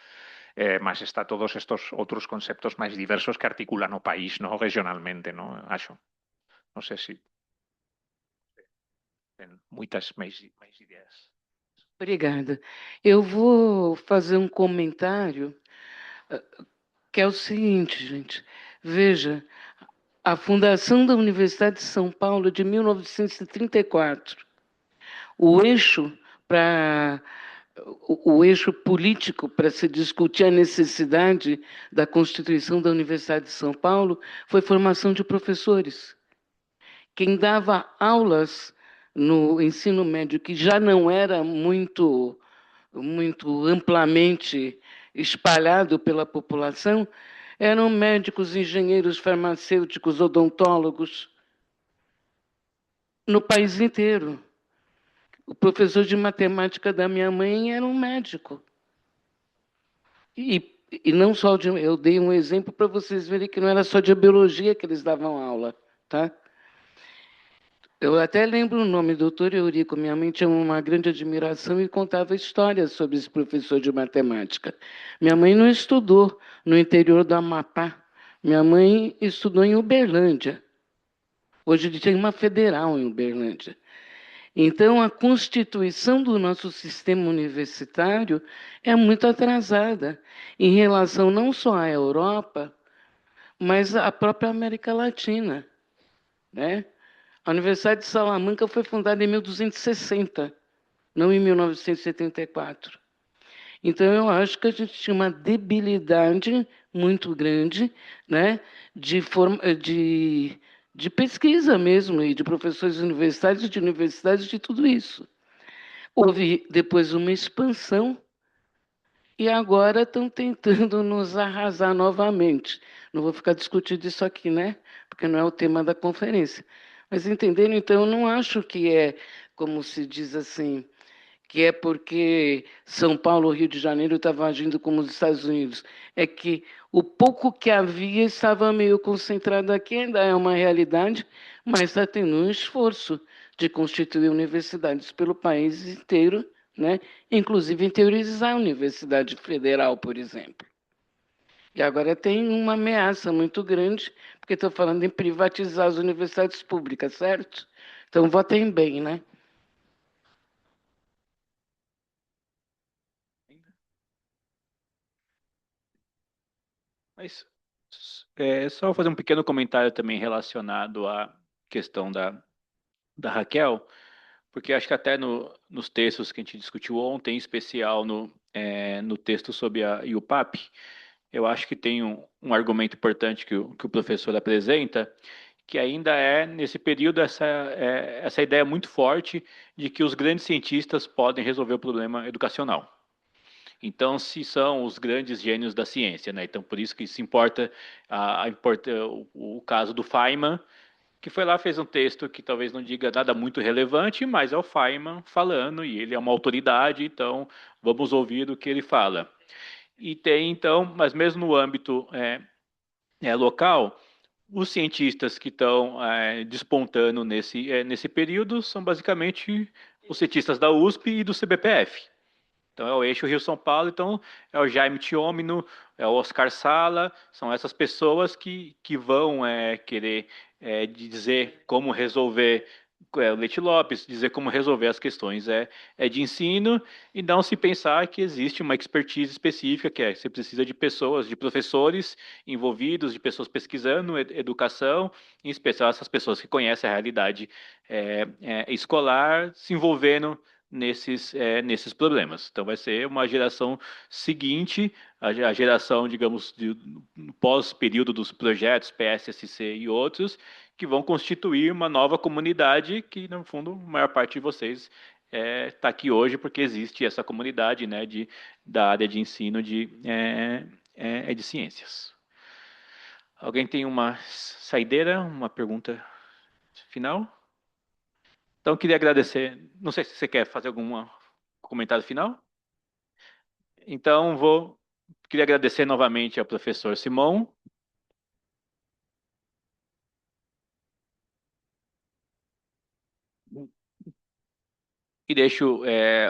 [SPEAKER 2] mas está todos estos outros conceptos máis diversos que articulan o país, no? Regionalmente, no? Acho. Non sei se ten moitas máis ideas.
[SPEAKER 6] Obrigada. Eu vou fazer um comentário que é o seguinte, gente. Veja, a fundação da Universidade de São Paulo é de 1934. O eixo político para se discutir a necessidade da constituição da Universidade de São Paulo foi formação de professores. Quem dava aulas no ensino médio, que já não era muito amplamente espalhado pela população, eram médicos, engenheiros, farmacêuticos, odontólogos, no país inteiro. O professor de matemática da minha mãe era um médico. E não só de... Eu dei um exemplo para vocês verem que não era só de biologia que eles davam aula, tá? Eu até lembro o nome, doutor Eurico. Minha mãe tinha uma grande admiração e contava histórias sobre esse professor de matemática. Minha mãe não estudou no interior do Amapá. Minha mãe estudou em Uberlândia. Hoje tem uma federal em Uberlândia. Então, a constituição do nosso sistema universitário é muito atrasada em relação não só à Europa, mas à própria América Latina, né? A Universidade de Salamanca foi fundada em 1260, não em 1974. Então, eu acho que a gente tinha uma debilidade muito grande, né, de pesquisa mesmo, e de professores universitários, de universidades, de tudo isso. Houve depois uma expansão, e agora estão tentando nos arrasar novamente. Não vou ficar discutindo isso aqui, né? Porque não é o tema da conferência. Mas entenderam? Então, eu não acho que é, como se diz assim, que é porque São Paulo, Rio de Janeiro estavam agindo como os Estados Unidos. É que o pouco que havia estava meio concentrado aqui, ainda é uma realidade, mas está tendo um esforço de constituir universidades pelo país inteiro, né? Inclusive interiorizar a Universidade Federal, por exemplo. E agora tem uma ameaça muito grande, porque estou falando em privatizar as universidades públicas, certo? Então, votem bem, né?
[SPEAKER 1] Mas só fazer um pequeno comentário também relacionado à questão da Raquel, porque acho que até nos textos que a gente discutiu ontem, em especial no texto sobre a IUPAP, eu acho que tem um argumento importante que o professor apresenta, que ainda é, nesse período, essa ideia muito forte de que os grandes cientistas podem resolver o problema educacional. Então, se são os grandes gênios da ciência, né? Então, por isso que se importa o caso do Feynman, que foi lá, fez um texto que talvez não diga nada muito relevante, mas é o Feynman falando, e ele é uma autoridade, então vamos ouvir o que ele fala. E tem, então, mas mesmo no âmbito local, os cientistas que estão despontando nesse período são basicamente os cientistas da USP e do CBPF. Então é o eixo Rio-São Paulo, então é o Jaime Tiomino, é o Oscar Sala, são essas pessoas que vão querer dizer como resolver, o Leite Lopes, dizer como resolver as questões de ensino, e não se pensar que existe uma expertise específica, que você precisa de pessoas, de professores envolvidos, de pessoas pesquisando educação, em especial essas pessoas que conhecem a realidade escolar, se envolvendo nesses problemas. Então, vai ser uma geração seguinte, a geração, digamos, pós-período dos projetos PSSC e outros, que vão constituir uma nova comunidade que, no fundo, a maior parte de vocês está aqui hoje porque existe essa comunidade, né, da área de ensino de ciências. Alguém tem uma saideira, uma pergunta final? Então, queria agradecer. Não sei se você quer fazer algum comentário final. Então, queria agradecer novamente ao professor Simão. E deixo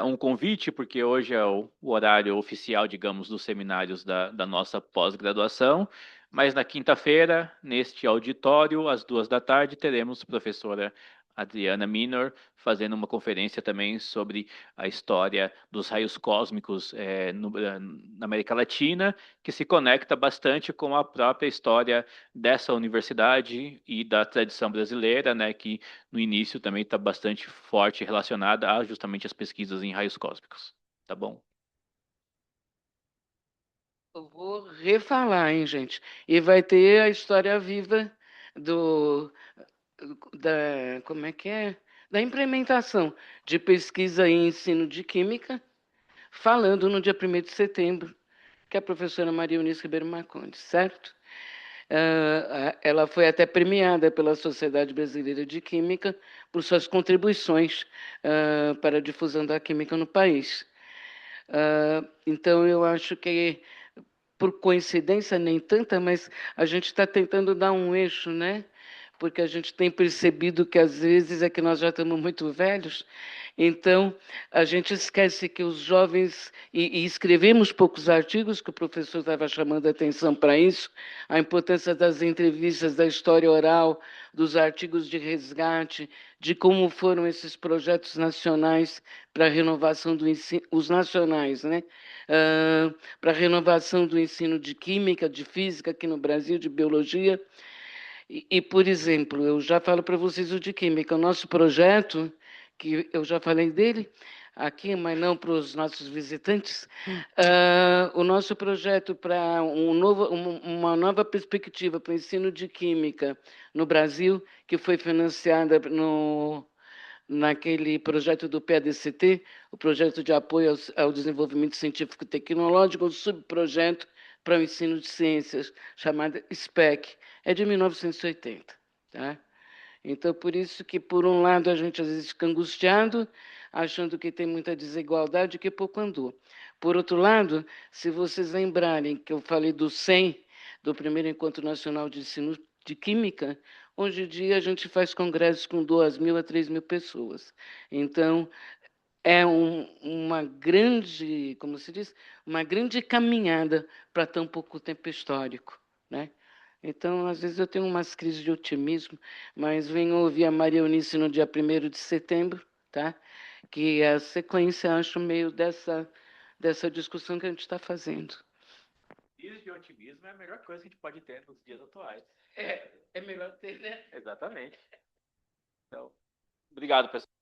[SPEAKER 1] um convite, porque hoje é o horário oficial, digamos, dos seminários da nossa pós-graduação. Mas na quinta-feira, neste auditório, às 14h, teremos a professora Adriana Minor fazendo uma conferência também sobre a história dos raios cósmicos na América Latina, que se conecta bastante com a própria história dessa universidade e da tradição brasileira, né, que no início também está bastante forte relacionada a justamente as pesquisas em raios cósmicos. Tá bom?
[SPEAKER 6] Eu vou refalar, hein, gente? E vai ter a história viva como é que é? Da implementação de pesquisa e ensino de química, falando no dia 1º de setembro, que é a professora Maria Eunice Ribeiro Marcondes, certo? Ela foi até premiada pela Sociedade Brasileira de Química por suas contribuições para a difusão da química no país. Então, eu acho que, por coincidência, nem tanta, mas a gente está tentando dar um eixo, né? Porque a gente tem percebido que, às vezes, é que nós já estamos muito velhos, então a gente esquece que os jovens, e escrevemos poucos artigos, que o professor estava chamando a atenção para isso, a importância das entrevistas, da história oral, dos artigos de resgate, de como foram esses projetos nacionais para a renovação do ensino, os nacionais, né? Para a renovação do ensino de química, de física aqui no Brasil, de biologia. Por exemplo, eu já falo para vocês o de química. O nosso projeto, que eu já falei dele aqui, mas não para os nossos visitantes, o nosso projeto para uma nova perspectiva para o ensino de química no Brasil, que foi financiada naquele projeto do PADCT, o projeto de apoio ao desenvolvimento científico e tecnológico, o subprojeto para o ensino de ciências, chamado SPEC, é de 1980. Tá? Então, por isso que, por um lado, a gente às vezes fica angustiado, achando que tem muita desigualdade, que pouco andou. Por outro lado, se vocês lembrarem que eu falei do 100, do primeiro Encontro Nacional de Ensino de Química, hoje em dia a gente faz congressos com 2.000 a 3.000 pessoas. Então, é uma grande, como se diz, uma grande caminhada para tão pouco tempo histórico, né? Então, às vezes eu tenho umas crises de otimismo, mas venho ouvir a Maria Eunice no dia 1º de setembro, tá? Que é a sequência, acho, meio dessa discussão que a gente está fazendo.
[SPEAKER 1] Crise de otimismo é a melhor coisa que a gente pode ter nos dias atuais.
[SPEAKER 6] É melhor ter, né?
[SPEAKER 1] Exatamente. Então, Obrigado, pessoal.